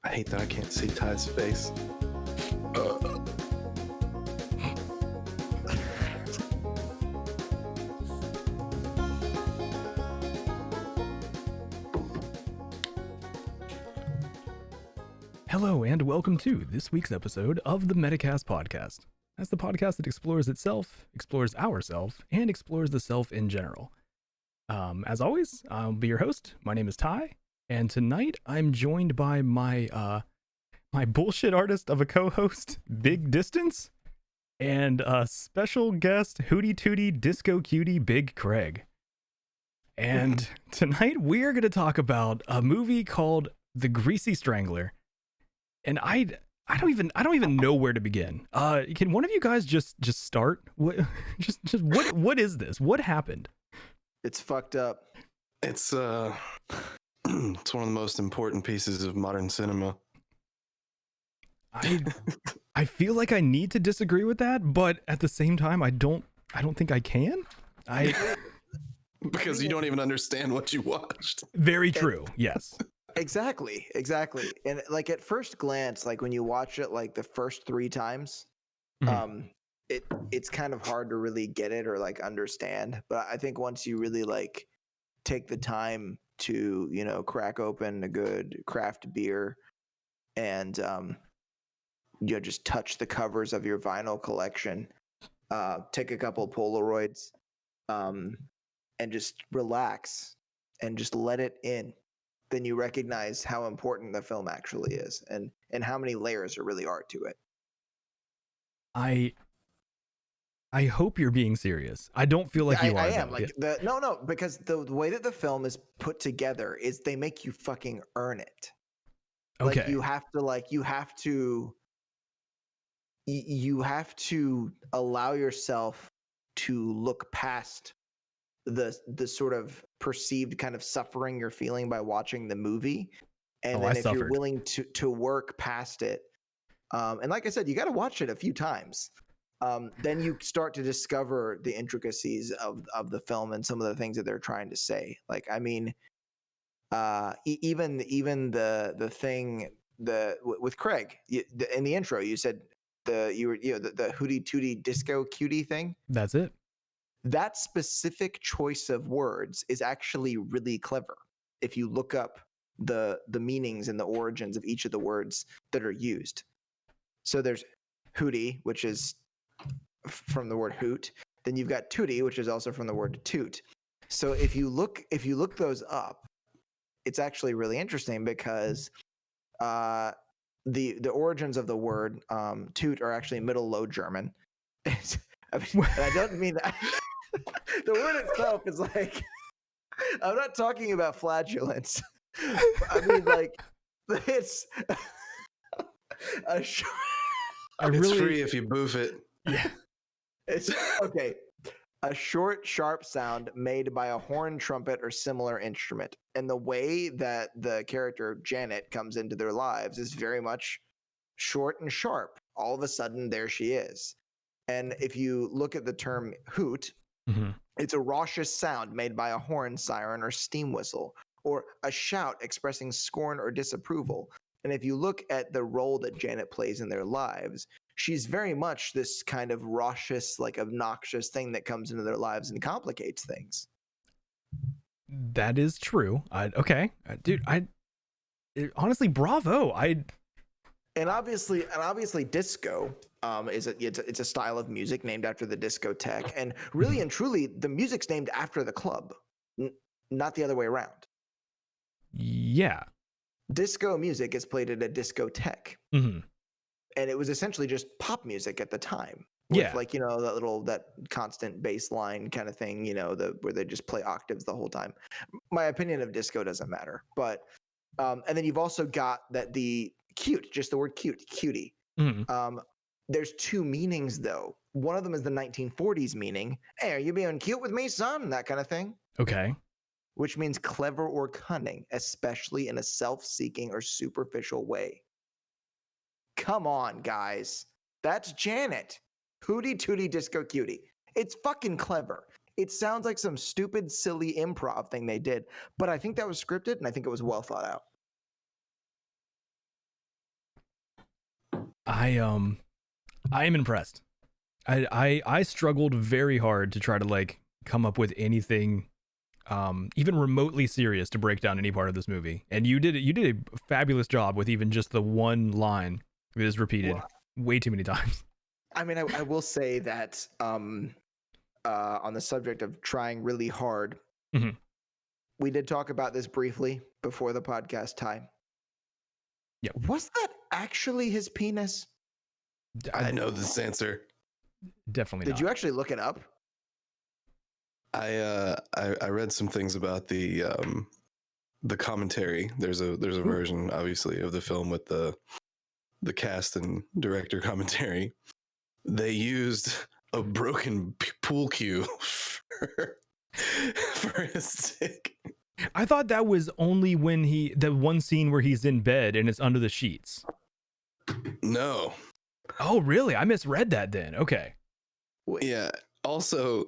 I hate that I can't see Ty's face. Hello and welcome to this week's episode of the Metacast podcast. That's the podcast that explores itself, explores ourself, and explores the self in general. As always, I'll be your host. My name is Ty, and tonight I'm joined by my bullshit artist of a co-host, Big Distance, and a special guest, Hootie Tootie Disco Cutie, Big Craig. And tonight we're going to talk about a movie called The Greasy Strangler. And I don't even know where to begin. Can one of you guys just start? What is this? What happened? It's fucked up. It's it's one of the most important pieces of modern cinema. I feel like I need to disagree with that, but at the same time, I don't think I can. Because you don't even understand what you watched. Very true. Yes. Exactly. And like at first glance, like when you watch it like the first 3 times, it's kind of hard to really get it or like understand. But I think once you really like take the time to, you know, crack open a good craft beer and you know, just touch the covers of your vinyl collection, take a couple Polaroids, and just relax and just let it in, then you recognize how important the film actually is and how many layers there really are to it. I hope you're being serious. I don't feel like you are. I am. Like no, because the way that the film is put together is they make you fucking earn it. Okay. Like you have to allow yourself to look past the sort of perceived kind of suffering you're feeling by watching the movie, and then if you're willing to work past it, and like I said, you got to watch it a few times, then you start to discover the intricacies of the film and some of the things that they're trying to say. Like, I mean, even the thing with Craig in the intro, you said the Hootie Tootie Disco Cutie thing. That's it. That specific choice of words is actually really clever if you look up the meanings and the origins of each of the words that are used. So there's hootie, which is from the word hoot. Then you've got tootie, which is also from the word toot. So if you look those up, it's actually really interesting because the origins of the word toot are actually Middle Low German. I mean, I don't mean that. The word itself is like, I'm not talking about flatulence. I mean, like, it's It's free if you boof it. Yeah. It's okay. A short, sharp sound made by a horn, trumpet, or similar instrument. And the way that the character Janet comes into their lives is very much short and sharp. All of a sudden, there she is. And if you look at the term hoot, it's a raucous sound made by a horn, siren, or steam whistle, or a shout expressing scorn or disapproval. And if you look at the role that Janet plays in their lives, she's very much this kind of raucous, like obnoxious thing that comes into their lives and complicates things. That is true. Okay, dude. Honestly, bravo. And obviously, disco it's a style of music named after the discotheque, and really and truly, the music's named after the club, not the other way around. Yeah. Disco music is played at a discotheque, and it was essentially just pop music at the time. With like, you know, that constant bass line kind of thing, you know, where they just play octaves the whole time. My opinion of disco doesn't matter, but and then you've also got that the cute, just the word cute, cutie. There's 2 meanings though. One of them is the 1940s meaning. Hey, are you being cute with me, son? That kind of thing. Okay. Which means clever or cunning, especially in a self-seeking or superficial way. Come on, guys. That's Janet. Hootie Tootie Disco Cutie. It's fucking clever. It sounds like some stupid, silly improv thing they did, but I think that was scripted and I think it was well thought out. I am impressed. I struggled very hard to try to like come up with anything even remotely serious to break down any part of this movie, and you did a fabulous job with even just the one line that is repeated way too many times. I mean, I will say that on the subject of trying really hard, Mhm. we did talk about this briefly before the podcast time. Yep. Was that actually his penis? I know this answer. Definitely Did not. you actually look it up? I read some things about the commentary. There's a version, obviously, of the film with the cast and director commentary. They used a broken pool cue for his dick. I thought that was only when the one scene where he's in bed and it's under the sheets. No. Oh, really? I misread that then. Okay. Yeah. Also,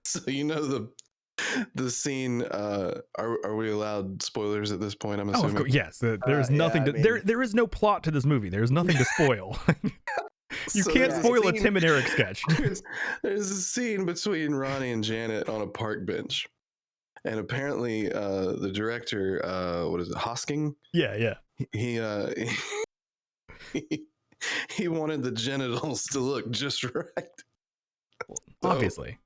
so you know the scene. Are we allowed spoilers at this point? I'm assuming. Oh, of course. Yes. There's nothing there is no plot to this movie. There's nothing to spoil. You So can't there's a spoil a scene- Tim and Eric sketch. There's a scene between Ronnie and Janet on a park bench. And apparently, the director, what is it, Hosking? Yeah. He he wanted the genitals to look just right. Obviously.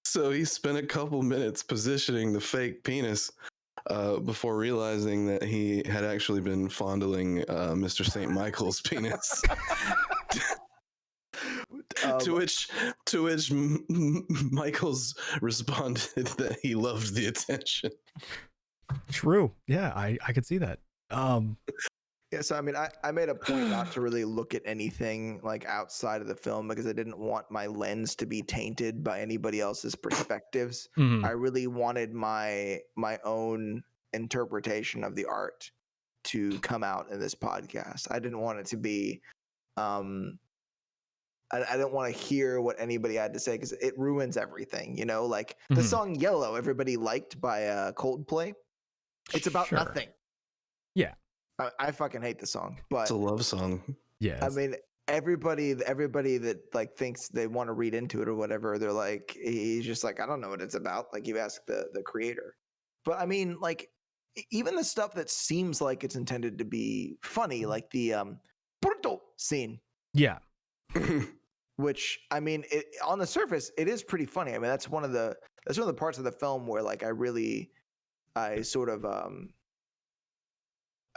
So he spent a couple minutes positioning the fake penis before realizing that he had actually been fondling Mr. St. Michael's penis. To which Michaels responded that he loved the attention. True. Yeah, I could see that. Yeah, so I mean, I made a point not to really look at anything like outside of the film because I didn't want my lens to be tainted by anybody else's perspectives. Mhm. I really wanted my own interpretation of the art to come out in this podcast. I didn't want it to be I didn't want to hear what anybody had to say because it ruins everything, you know, like the Mhm. song Yellow everybody liked by Coldplay. It's about Sure. nothing. Yeah. I fucking hate the song, but It's a love song. Yes. I mean, everybody that like thinks they want to read into it or whatever, they're like, he's just like, I don't know what it's about. Like you ask the creator, but I mean, like even the stuff that seems like it's intended to be funny, like the Porto scene, Yeah. which I mean, on the surface, it is pretty funny. I mean, that's one of the parts of the film where like I sort of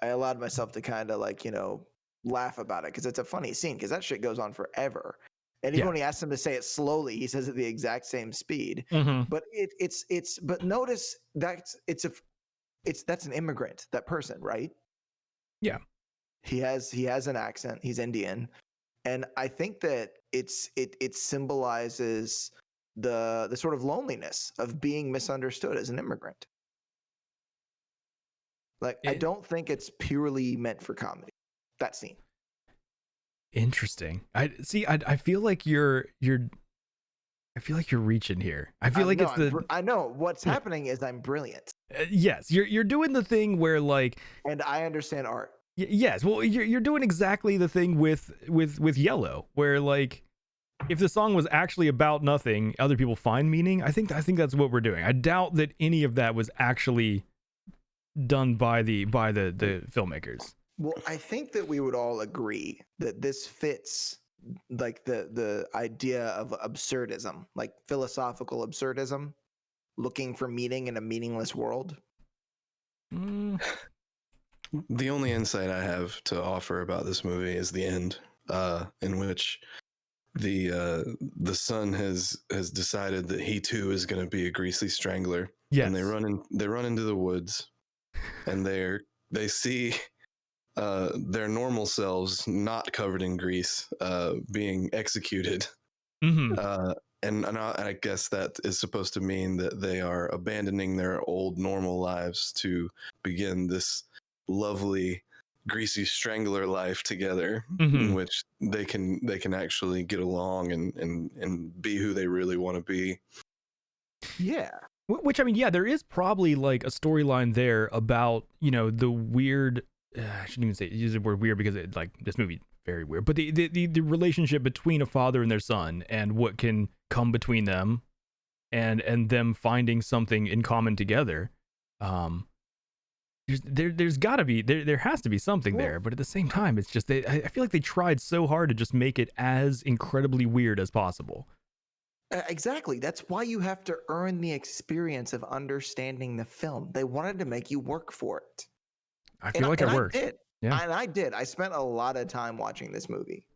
I allowed myself to kind of like, you know, laugh about it because it's a funny scene because that shit goes on forever. And even Yeah. when he asks him to say it slowly, he says it the exact same speed. Mhm. But but notice that's an immigrant, that person, right? Yeah. He has an accent. He's Indian, and I think that it symbolizes the sort of loneliness of being misunderstood as an immigrant. Like I don't think it's purely meant for comedy. That scene. Interesting. I feel like you're reaching here. I feel like I know what's happening is I'm brilliant, yes, you're doing the thing where like and I understand art. yes, well you're doing exactly the thing with Yellow where like if the song was actually about nothing, other people find meaning. I think that's what we're doing. I doubt that any of that was actually done by the filmmakers. Well, I think that we would all agree that this fits like the idea of absurdism, like philosophical absurdism, looking for meaning in a meaningless world. Mm. The only insight I have to offer about this movie is the end, in which the son has decided that he too is going to be a Greasy Strangler. Yes. And they run into the woods, and they see their normal selves not covered in grease being executed. Mm-hmm. And I guess that is supposed to mean that they are abandoning their old normal lives to begin this lovely Greasy Strangler life together, in which they can actually get along and be who they really want to be. Yeah. Which I mean, yeah, there is probably like a storyline there about, you know, the weird I shouldn't even say use the word weird because it like this movie very weird. But the relationship between a father and their son and what can come between them, and them finding something in common together. There's got to be there has to be something there, but at the same time, it's just I feel like they tried so hard to just make it as incredibly weird as possible. Exactly. That's why you have to earn the experience of understanding the film. They wanted to make you work for it. I feel like it worked. I did. Yeah. And I did. I spent a lot of time watching this movie.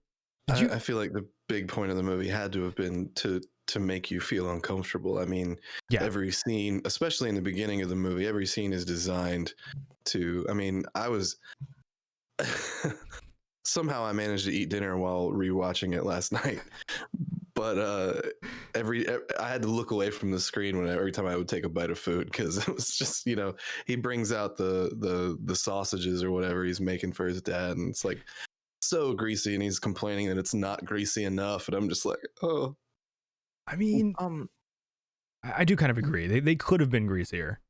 I feel like the big point of the movie had to have been to make you feel uncomfortable. I mean, every scene, especially in the beginning of the movie, every scene is designed to. I mean, I was somehow I managed to eat dinner while rewatching it last night, but I had to look away from the screen every time I would take a bite of food because it was just he brings out the sausages or whatever he's making for his dad, and it's like so greasy, and he's complaining that it's not greasy enough, and I'm just like, oh. I mean, I do kind of agree. They could have been greasier.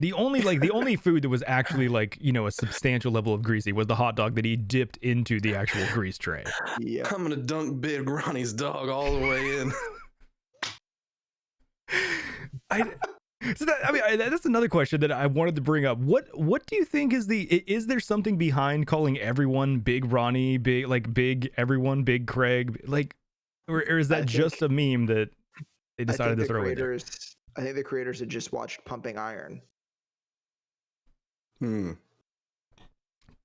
The only food that was actually a substantial level of greasy was the hot dog that he dipped into the actual grease tray. Yeah, I'm gonna dunk Big Ronnie's dog all the way in. That's another question that I wanted to bring up. What do you think is there something behind calling everyone Big Ronnie, Big everyone, Big Craig, or is that just a meme that they decided to throw in there? I think the creators had just watched Pumping Iron.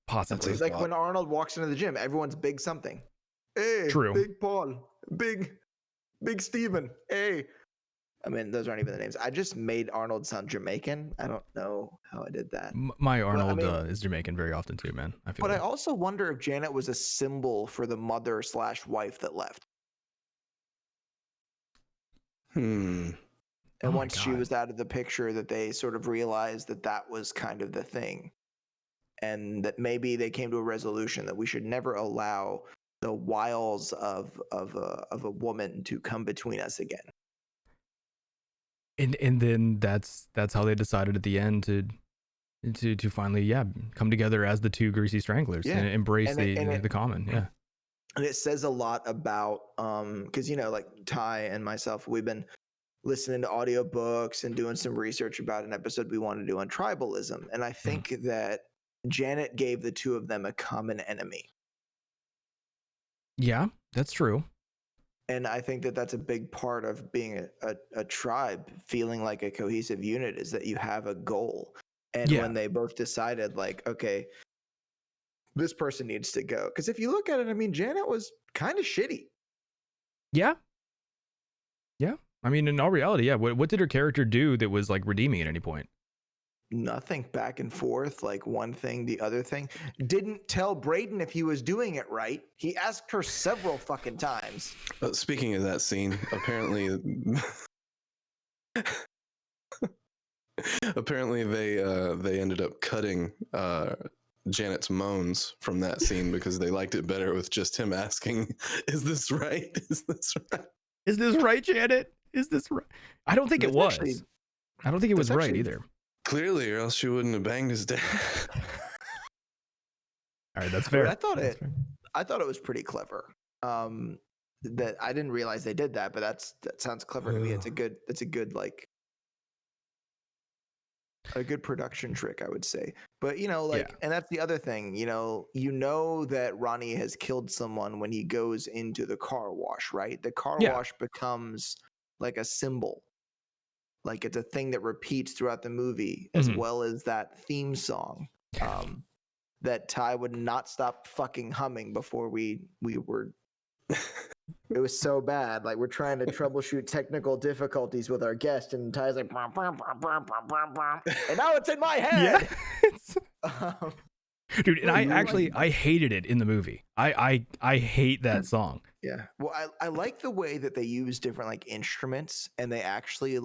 Possibly. It's like when Arnold walks into the gym, everyone's Big something. Hey, true. Big Paul, Big Steven. Hey. I mean, those aren't even the names. I just made Arnold sound Jamaican. I don't know how I did that. My Arnold is Jamaican very often too, man. I also wonder if Janet was a symbol for the mother/wife that left. And once she was out of the picture, that they sort of realized that was kind of the thing, and that maybe they came to a resolution that we should never allow the wiles of a woman to come between us again. And then that's how they decided at the end to finally come together as the two Greasy Stranglers and embrace the common. Yeah. And it says a lot about because like Ty and myself, we've been listening to audiobooks and doing some research about an episode we want to do on tribalism, and I think that Janet gave the two of them a common enemy. Yeah, that's true. And I think that that's a big part of being a tribe, feeling like a cohesive unit, is that you have a goal. And when they both decided, okay, this person needs to go. Because if you look at it, I mean, Janet was kind of shitty. Yeah. Yeah. I mean, in all reality, what did her character do that was redeeming at any point? Nothing. Back and forth, one thing, the other thing. Didn't tell Braden if he was doing it right. He asked her several fucking times. Speaking of that scene, apparently they ended up cutting Janet's moans from that scene because they liked it better with just him asking, "Is this right? Is this right? Is this right, Janet? Is this right?" I don't think it was. I don't think it was right either. Clearly, or else she wouldn't have banged his dad. All right, that's fair. I thought it was pretty clever. That I didn't realize they did that, but that sounds clever to me. It's a good a good production trick, I would say. But and that's the other thing. You know that Ronnie has killed someone when he goes into the car wash, right? The car wash becomes like a symbol. It's a thing that repeats throughout the movie, as well as that theme song that Ty would not stop fucking humming before we were. It was so bad. We're trying to troubleshoot technical difficulties with our guest, and Ty's like, "Brum, brum, brum, brum, brum, brum, brum," and now it's in my head. Yeah. Dude, and I hated it in the movie. I hate that song. Yeah. Well, I like the way that they use different instruments, and they actually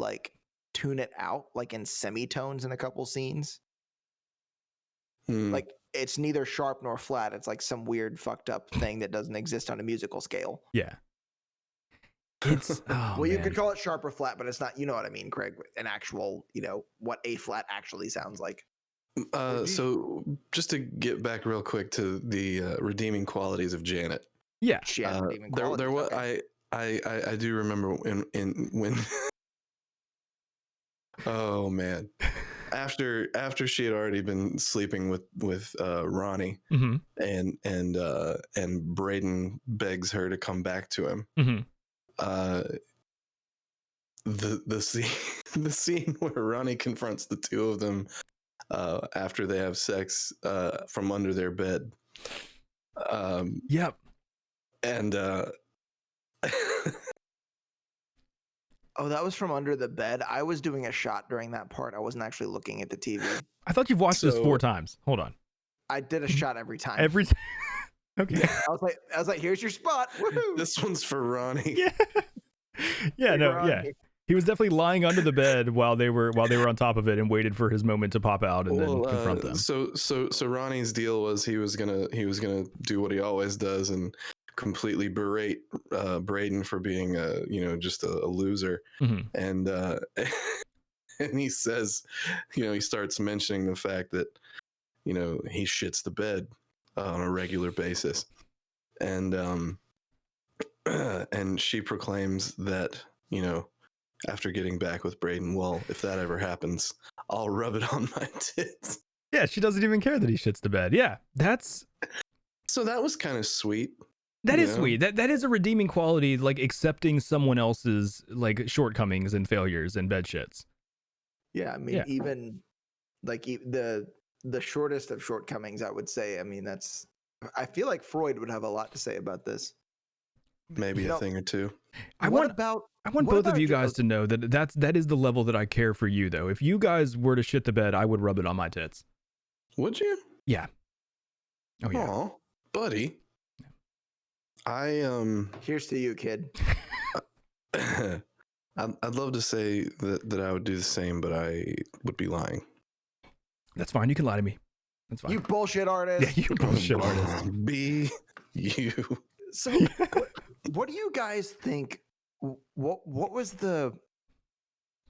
tune it out in semitones in a couple scenes. It's neither sharp nor flat. It's some weird fucked up thing that doesn't exist on a musical scale. Yeah. It's you could call it sharp or flat, but it's not. You know what I mean, Craig? An actual, what A flat actually sounds like. So just to get back real quick to the redeeming qualities of Janet. Yeah. There was I do remember when oh man, after she had already been sleeping with Ronnie, and Braden begs her to come back to him. The scene the scene where Ronnie confronts the two of them after they have sex from under their bed. Yep. And oh, that was from under the bed. I was doing a shot during that part. I wasn't actually looking at the TV. I thought you've watched this 4 times. Hold on. I did a shot every time. Every time. Okay. I was like, here's your spot. Woohoo! This one's for Ronnie. Yeah. Yeah. Hey, No. Ronnie. Yeah. He was definitely lying under the bed while they were on top of it and waited for his moment to pop out and then confront them. So Ronnie's deal was he was gonna do what he always does and completely berate Braden for being just a loser. And and he says, he starts mentioning the fact that he shits the bed on a regular basis, and and she proclaims that after getting back with Braden, well, if that ever happens, I'll rub it on my tits. Yeah, she doesn't even care that he shits the bed. Yeah, so that was kind of sweet. That is sweet. That is a redeeming quality, like accepting someone else's like shortcomings and failures and bed shits. Yeah, I mean, even like the shortest of shortcomings, I would say. I mean, I feel like Freud would have a lot to say about this. Maybe a thing or two. I want both of you guys to know that is the level that I care for you, though. If you guys were to shit the bed, I would rub it on my tits. Would you? Yeah. Oh yeah. Aw, buddy. Here's to you, kid. I'd love to say that I would do the same, but I would be lying. That's fine. You can lie to me. That's fine. You bullshit artist. Yeah, you bullshit artist. Be you. So, what do you guys think? What was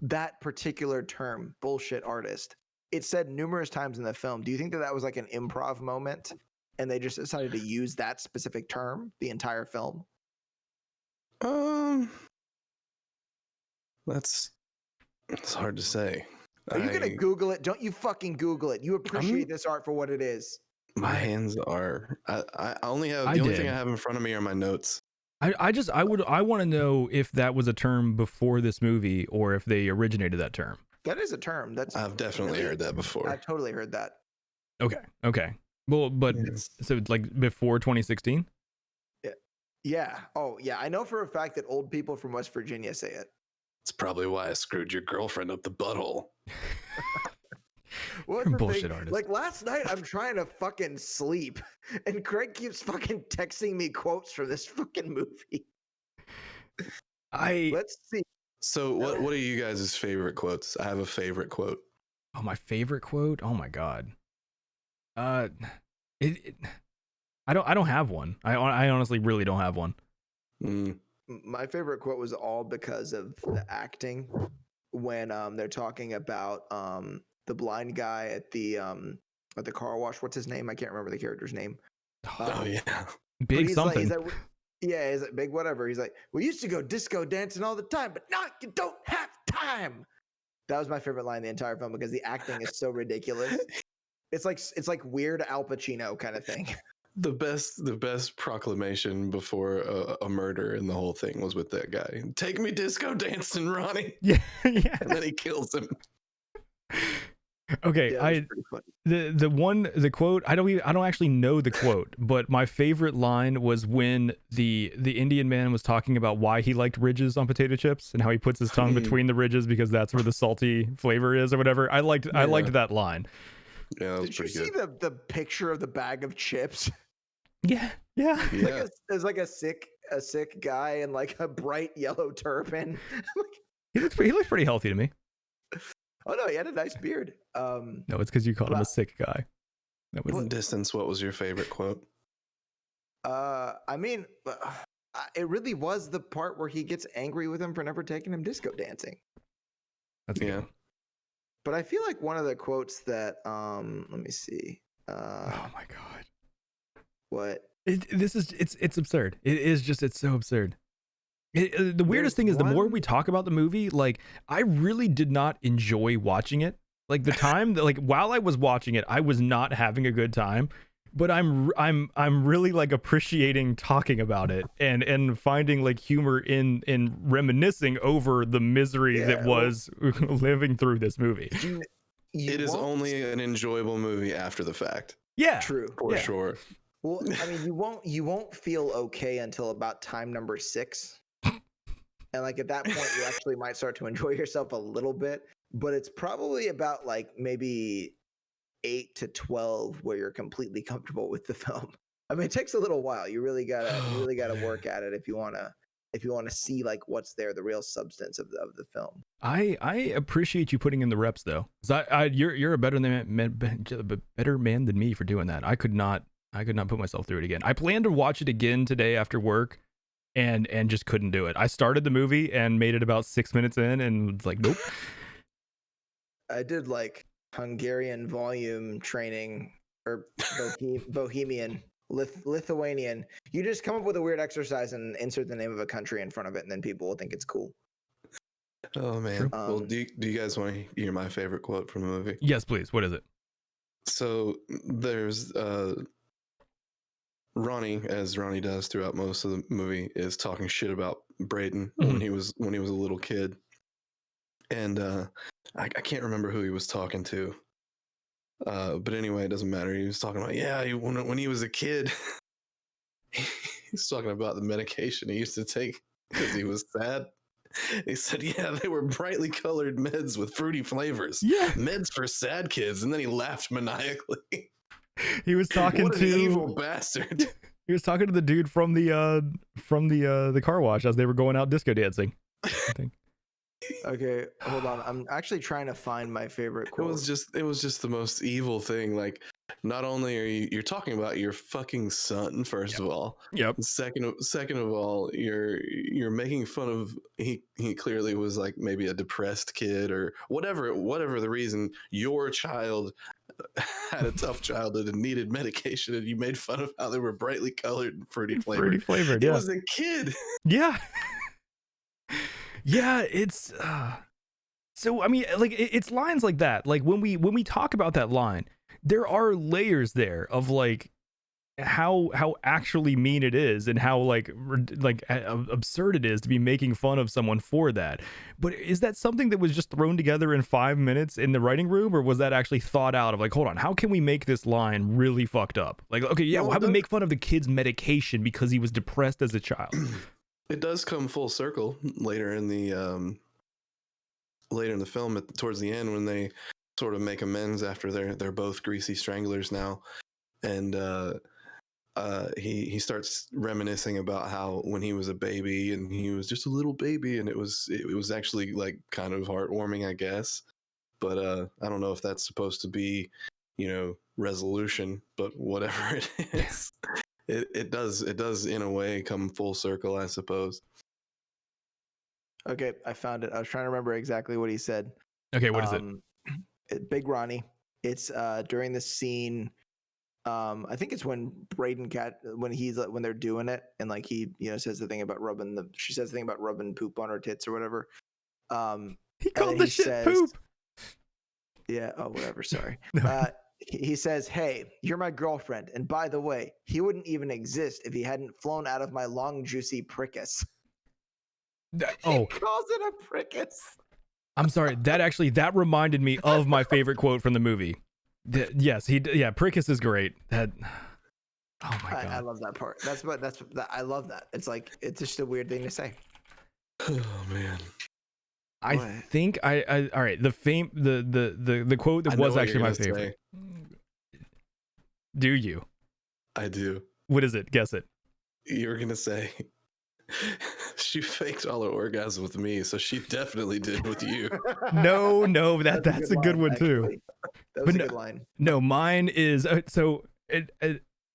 that particular term, bullshit artist? It said numerous times in the film. Do you think that was like an improv moment, and they just decided to use that specific term the entire film? It's hard to say. Are you gonna Google it? Don't you fucking Google it. You appreciate this art for what it is. My hands are. I only have the only thing I have in front of me are my notes. I want to know if that was a term before this movie or if they originated that term. That is a term. I've definitely heard that before. I totally heard that. Okay. Well, but so like before 2016? Yeah. Oh, yeah. I know for a fact that old people from West Virginia say it. It's probably why I screwed your girlfriend up the butthole. What's the bullshit thing? artist. Like last night, I'm trying to fucking sleep, and Craig keeps fucking texting me quotes from this fucking movie. Let's see. So, what are you guys' favorite quotes? I have a favorite quote. Oh, my favorite quote? Oh my god. I don't have one. I honestly really don't have one. My favorite quote was all because of the acting when they're talking about the blind guy at the car wash. What's his name? I can't remember the character's name. Oh yeah, Big something. He's like big whatever. He's like, we used to go disco dancing all the time, but now you don't have time. That was my favorite line in the entire film because the acting is so ridiculous. It's like weird Al Pacino kind of thing. The best proclamation before a murder in the whole thing was with that guy. Take me disco dancing, Ronnie. Yeah. And then he kills him. Okay, yeah, the quote, I don't actually know the quote, but my favorite line was when the Indian man was talking about why he liked ridges on potato chips and how he puts his tongue between the ridges because that's where the salty flavor is or whatever. I liked that line. Yeah, that was Did you pretty see good. the picture of the bag of chips? Yeah. There's like a sick guy in like a bright yellow turban. He looks pretty healthy to me. Oh no, he had a nice beard. No, it's because you called him a sick guy. That was Distance. What was your favorite quote? I mean, it really was the part where he gets angry with him for never taking him disco dancing. That's good. But I feel like one of the quotes that let me see. Oh my god. What? It's absurd. It's so absurd. The weirdest thing is the more we talk about the movie, like I really did not enjoy watching it. Like the time that like while I was watching it, I was not having a good time. But I'm really like appreciating talking about it and finding like humor in reminiscing over the misery that was living through this movie. It is only an enjoyable movie after the fact. Yeah, true for sure. Well, I mean, you won't feel okay until about time number 6, and like at that point, you actually might start to enjoy yourself a little bit. But it's probably about like maybe 8 to 12 where you're completely comfortable with the film. I mean, it takes a little while. You really gotta work at it if you wanna see like what's there, the real substance of the film. I appreciate you putting in the reps though, because you're a better man than me for doing that. I could not put myself through it again. I plan to watch it again today after work, and just couldn't do it. I started the movie and made it about 6 minutes in, and was like, nope. I did like Hungarian volume training or Bohemian, Lithuanian. You just come up with a weird exercise and insert the name of a country in front of it, and then people will think it's cool. Oh man. Well, do you guys want to hear my favorite quote from the movie? Yes, please. What is it? So there's Ronnie, as Ronnie does throughout most of the movie, is talking shit about Brayden when he was a little kid, and I can't remember who he was talking to. But anyway, it doesn't matter. He was talking about, when he was a kid, he's talking about the medication he used to take because he was sad. He said, they were brightly colored meds with fruity flavors. Yeah. Meds for sad kids. And then he laughed maniacally. He was talking what an evil bastard. He was talking to the dude from the car wash as they were going out disco dancing. I think. Okay, hold on. I'm actually trying to find my favorite quote. It was just the most evil thing. Like, not only are you're talking about your fucking son, first of all. Yep. Second of all, you're making fun of he clearly was like maybe a depressed kid or whatever the reason. Your child had a tough childhood and needed medication, and you made fun of how they were brightly colored and fruity flavored. It was a kid. Yeah. Yeah, it's so I mean, like it's lines like that. Like when we talk about that line, there are layers there of like how actually mean it is and how like absurd it is to be making fun of someone for that. But is that something that was just thrown together in 5 minutes in the writing room, or was that actually thought out of like, hold on, how can we make this line really fucked up? Like, okay, yeah, we'll have to make fun of the kid's medication because he was depressed as a child. It does come full circle later in the film, towards the end, when they sort of make amends after they're both Greasy Stranglers now, and he starts reminiscing about how when he was a baby and he was just a little baby, and it was actually like kind of heartwarming, I guess. But I don't know if that's supposed to be, resolution, but whatever it is. It does in a way come full circle, I suppose. Okay, I found it. I was trying to remember exactly what he said. Okay, what is it? Big Ronnie. It's during the scene. I think it's when Brayden when they're doing it, and like he says the thing about she says the thing about rubbing poop on her tits or whatever. He called the shit poop. Yeah. Oh, whatever. Sorry. He says, "Hey, you're my girlfriend, and by the way, he wouldn't even exist if he hadn't flown out of my long, juicy prickus." He calls it a prickus. I'm sorry. That reminded me of my favorite quote from the movie. Prickus is great. Oh my god, I love that part. I love that. It's like it's just a weird thing to say. Oh man. I think all right. The quote that was actually my favorite. Do you? I do. What is it? Guess it. You were gonna say she faked all her orgasm with me, so she definitely did with you. No, that's a good one too. That was a good line. No, mine is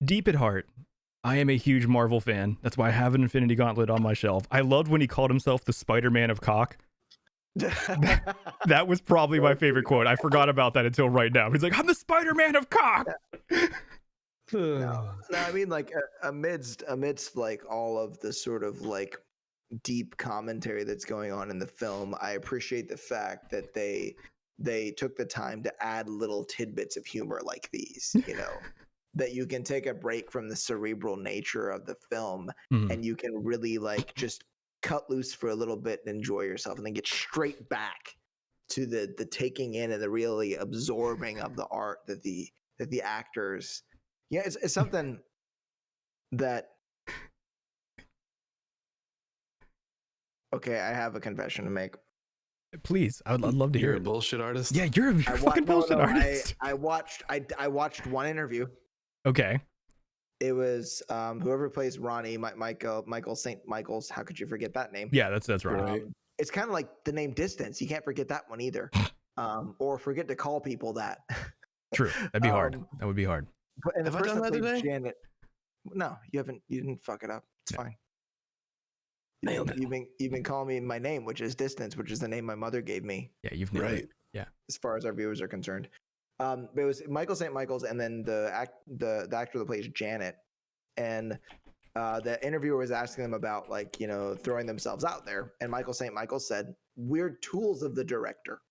deep at heart. I am a huge Marvel fan. That's why I have an Infinity Gauntlet on my shelf. I loved when he called himself the Spider-Man of cock. That was probably my favorite quote. I forgot about that until right now. He's like, I'm the Spider-Man of cock. No, I mean, like amidst like all of the sort of like deep commentary that's going on in the film, I appreciate the fact that they took the time to add little tidbits of humor like these, you know, that you can take a break from the cerebral nature of the film and you can really like just cut loose for a little bit and enjoy yourself, and then get straight back to the taking in and the really absorbing of the art that the actors. Yeah, it's something that. Okay, I have a confession to make. Please, I'd love to hear You're a it. bullshit artist. Yeah, you're a fucking bullshit artist. I watched one interview. Okay. It was whoever plays Ronnie, Michael St. Michael's. How could you forget that name? Yeah, that's right. It's kind of like the name Distance. You can't forget that one either, or forget to call people that. True, that'd be hard. That would be hard. But and the Have I person done that that played today? Janet. No, you haven't. You didn't fuck it up. It's fine. Nailed it. You've been calling me my name, which is Distance, which is the name my mother gave me. Yeah, you've nailed it. Yeah. As far as our viewers are concerned, but it was Michael St. Michael's, and then the actor that plays Janet, and the interviewer was asking them about like, you know, throwing themselves out there, and Michael St. Michael said, "We're tools of the director.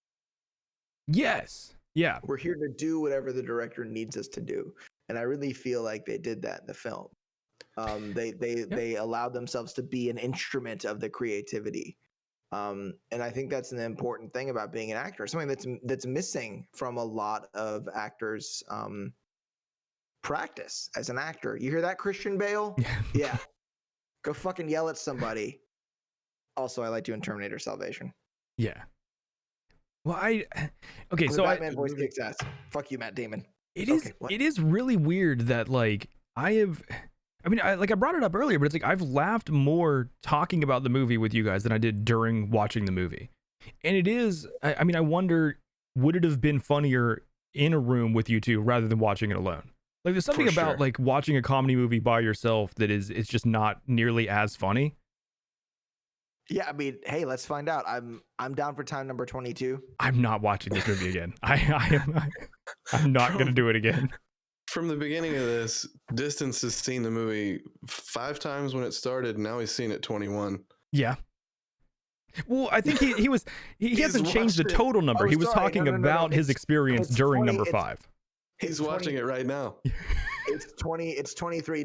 Yes. Yeah. We're here to do whatever the director needs us to do," and I really feel like they did that in the film. They allowed themselves to be an instrument of the creativity. And I think that's an important thing about being an actor, something that's missing from a lot of actors' practice as an actor. You hear that, Christian Bale? Yeah. Go fucking yell at somebody. Also, I like you in Terminator Salvation. Yeah. Well, okay, The so Batman voice kicks ass. Fuck you, Matt Damon. It is really weird that like I brought it up earlier, but it's like I've laughed more talking about the movie with you guys than I did during watching the movie. And it is, I wonder, would it have been funnier in a room with you two rather than watching it alone? Like there's something about like watching a comedy movie by yourself that it's just not nearly as funny. Yeah, I mean, hey, let's find out. I'm down for time number 22. I'm not watching this movie again. I'm not gonna do it again. From the beginning of this, Distance has seen the movie 5 times when it started, and now he's seen it 21. Yeah. Well, I think he hasn't changed the total number. He was talking about his experience during number 5. He's watching it right now. It's 23.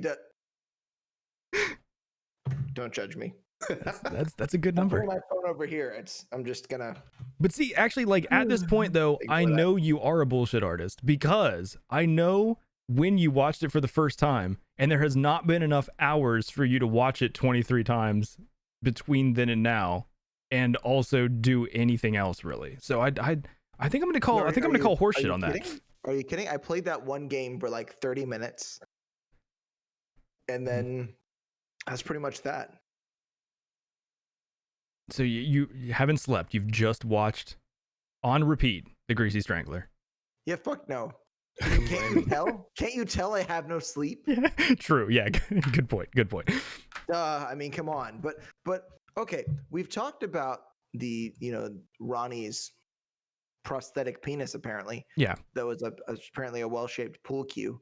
Don't judge me. That's a good number. I'm putting my phone over here. I'm just gonna. But see, actually, like at this point though, I know you are a bullshit artist because I know when you watched it for the first time, and there has not been enough hours for you to watch it 23 times between then and now, and also do anything else really. So I think I'm gonna call horseshit on that. Are you kidding? I played that one game for like 30 minutes, and then that's pretty much that. So you haven't slept. You've just watched on repeat The Greasy Strangler. Yeah, fuck no. Can't you tell? Can't you tell I have no sleep? Yeah, true. Yeah, good point. I mean, come on. But okay, we've talked about the, you know, Ronnie's prosthetic penis apparently. Yeah. That was apparently a well-shaped pool cue.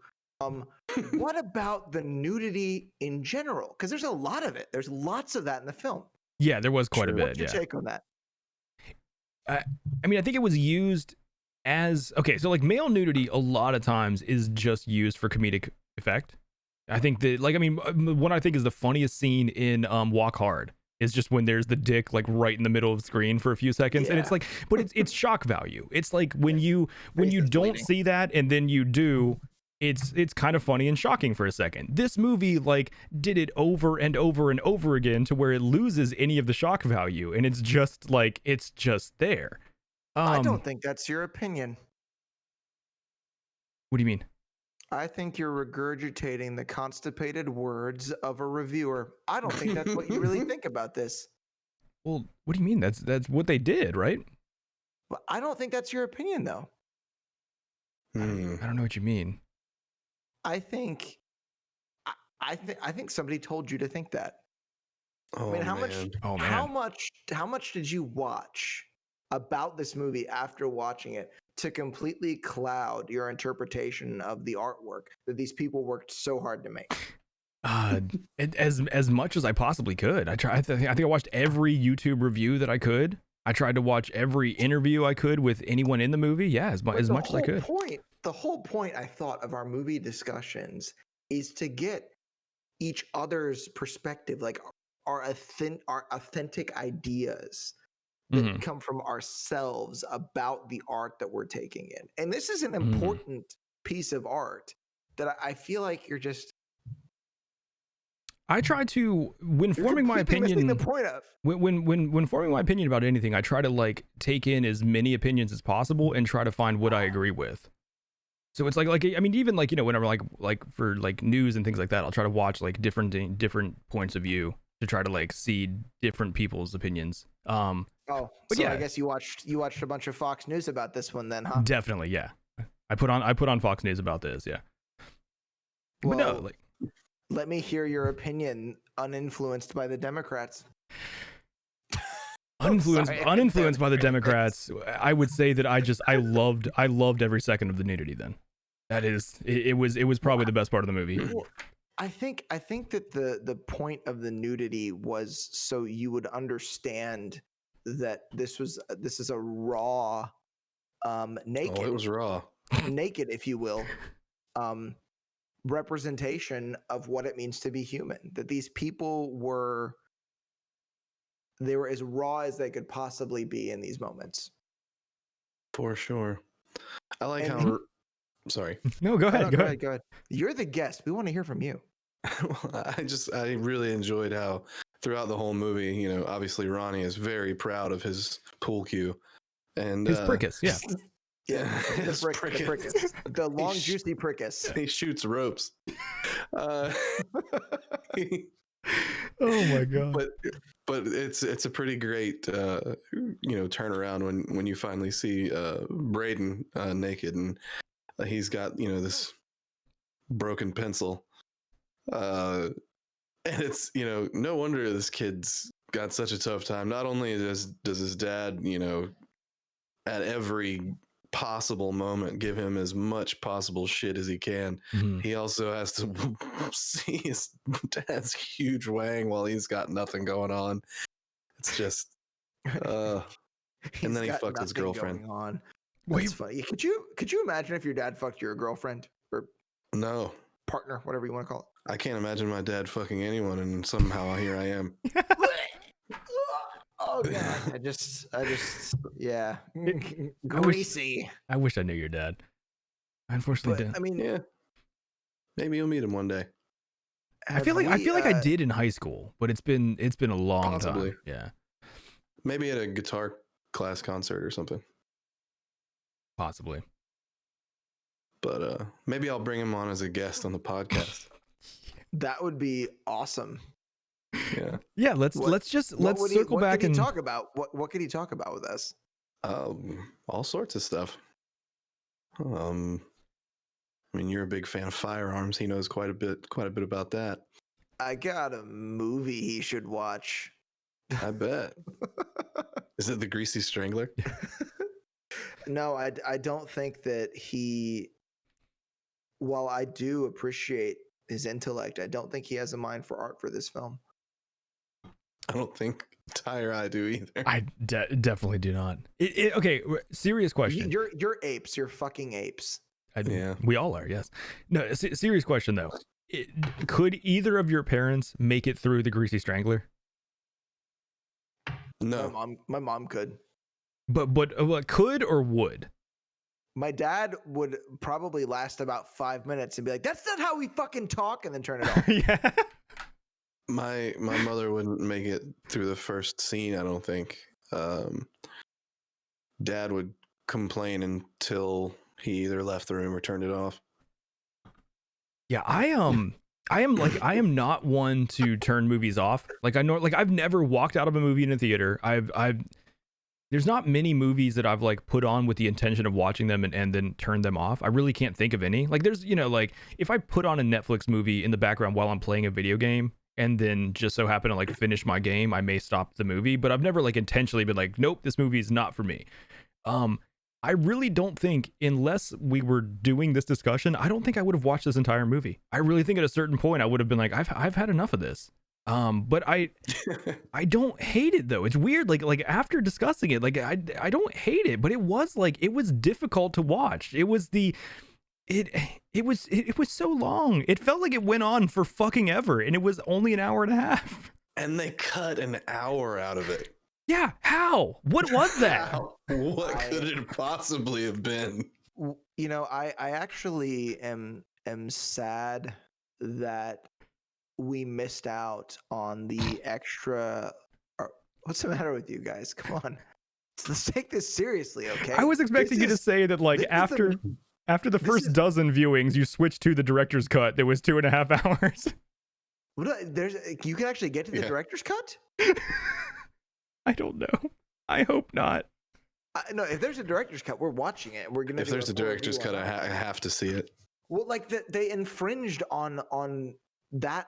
What about the nudity in general? Because there's a lot of it. There's lots of that in the film. Yeah, there was quite a bit. What's your take on that? I mean, I think it was used as so like male nudity a lot of times is just used for comedic effect. I think that what I think is the funniest scene in Walk Hard is just when there's the dick like right in the middle of the screen for a few seconds, and it's like, but it's shock value. It's like when you don't see that and then you do. It's kind of funny and shocking for a second. This movie like did it over and over and over again to where it loses any of the shock value, and it's just there. I don't think that's your opinion. What do you mean? I think you're regurgitating the constipated words of a reviewer. I don't think that's what you really think about this. Well, what do you mean? That's what they did, right? Well, I don't think that's your opinion, though. I don't know what you mean. I think somebody told you to think that. Oh, I mean, man. how much did you watch about this movie after watching it to completely cloud your interpretation of the artwork that these people worked so hard to make? As much as I possibly could. I think I watched every YouTube review that I could. I tried to watch every interview I could with anyone in the movie. Yeah, as much as I could. The whole point, I thought, of our movie discussions is to get each other's perspective, like our authentic ideas that come from ourselves about the art that we're taking in. And this is an important piece of art that I feel like you're just. I try to, when forming my opinion, the point of when forming my opinion about anything, I try to like take in as many opinions as possible and try to find what I agree with. So it's like I mean, even like, you know, whenever like for like news and things like that, I'll try to watch like different points of view to try to like see different people's opinions. So yeah. I guess you watched a bunch of Fox News about this one then, huh? Definitely, yeah. I put on Fox News about this, yeah. Well, but no, like, let me hear your opinion, uninfluenced by the Democrats. Uninfluenced by the Democrats, I would say that I loved every second of the nudity. Then, that is, it was probably the best part of the movie. Well, I think that the point of the nudity was so you would understand that this is a raw, naked. Oh, it was raw. Naked, if you will, representation of what it means to be human. That these people were as raw as they could possibly be in these moments. For sure. I like how. Sorry. No, go ahead. Go ahead. You're the guest. We want to hear from you. I really enjoyed how throughout the whole movie, you know, obviously Ronnie is very proud of his pool cue and his prickus, yeah. Yeah, the prickus. The long, juicy prickus. He shoots ropes. Oh my god! But it's a pretty great turnaround when you finally see Braden naked and he's got, you know, this broken pencil, and it's, you know, no wonder this kid's got such a tough time. Not only does his dad, you know, at every possible moment give him as much possible shit as he can, he also has to see his dad's huge wang while he's got nothing going on. It's just and then he fucked his girlfriend on. That's funny. Could you imagine if your dad fucked your girlfriend or no partner, whatever you want to call it? I can't imagine my dad fucking anyone and somehow here I am. Oh god, I just yeah. Greasy. I wish I knew your dad. I unfortunately didn't. I mean, yeah. Maybe you'll meet him one day. I feel like I did in high school, but it's been a long time. Yeah. Maybe at a guitar class concert or something. Possibly. But maybe I'll bring him on as a guest on the podcast. That would be awesome. Yeah. Yeah, let's circle back and talk about what could he talk about with us? All sorts of stuff. I mean, you're a big fan of firearms. He knows quite a bit about that. I got a movie he should watch. I bet. Is it The Greasy Strangler? No, I don't think that he. While I do appreciate his intellect, I don't think he has a mind for art for this film. I don't think Ty or I do either. I definitely do not. Okay, serious question. You're apes. You're fucking apes. Yeah, we all are. Yes. No, serious question though. Could either of your parents make it through The Greasy Strangler? No. My mom could. But could or would? My dad would probably last about 5 minutes and be like, "That's not how we fucking talk," and then turn it off. Yeah. My mother wouldn't make it through the first scene, I don't think. Dad would complain until he either left the room or turned it off. Yeah, I am not one to turn movies off. I've never walked out of a movie in a theater. There's not many movies that I've like put on with the intention of watching them and then turn them off. I really can't think of any. Like there's, you know, like if I put on a Netflix movie in the background while I'm playing a video game and then just so happen to like finish my game, I may stop the movie, but I've never like intentionally been like, nope, this movie is not for me. I really don't think, unless we were doing this discussion, I don't think I would have watched this entire movie. I really think at a certain point I would have been like, I've had enough of this. But I don't hate it though. It's weird. Like after discussing it, like I don't hate it, but it was difficult to watch. It was so long. It felt like it went on for fucking ever, and it was only an hour and a half. And they cut an hour out of it. Yeah, how? What was that? What could it possibly have been? You know, I actually am sad that we missed out on the extra. What's the matter with you guys? Come on, let's take this seriously, okay? I was expecting you to say that, like, after the first dozen viewings, you switched to the director's cut. That was 2.5 hours. You can actually get to the director's cut. I don't know. I hope not. No, if there's a director's cut, we're watching it. We're gonna. If there's a director's cut, I have to see it. Well, like they infringed on that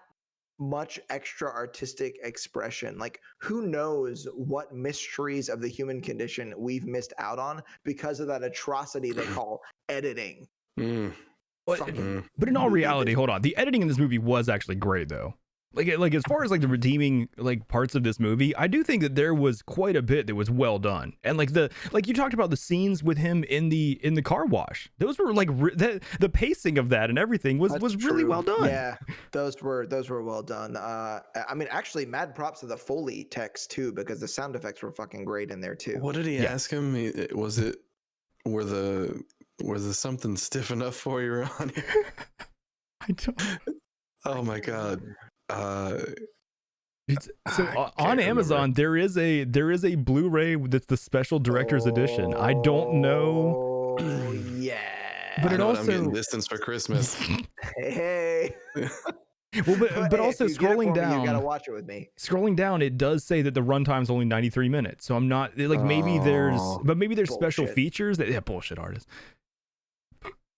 much extra artistic expression. Like, who knows what mysteries of the human condition we've missed out on because of that atrocity they call editing. But in all reality, hold on, the editing in this movie was actually great though. Like as far as like the redeeming like parts of this movie, I do think that there was quite a bit that was well done. And like you talked about the scenes with him in the car wash. Those were like the pacing of that and everything was really well done. Yeah, those were well done. I mean, actually, mad props to the Foley text too, because the sound effects were fucking great in there too. What did he ask him? Were the something stiff enough for you, Ronnie? I don't. Oh my god. So on Amazon there is a Blu-ray that's the special director's edition. I don't know. Oh yeah. But it also, I'm getting distance for Christmas. Hey. Well, but also scrolling down, you gotta watch it with me. Scrolling down, it does say that the runtime's only 93 minutes. So I'm not like maybe there's bullshit. special features that bullshit artists.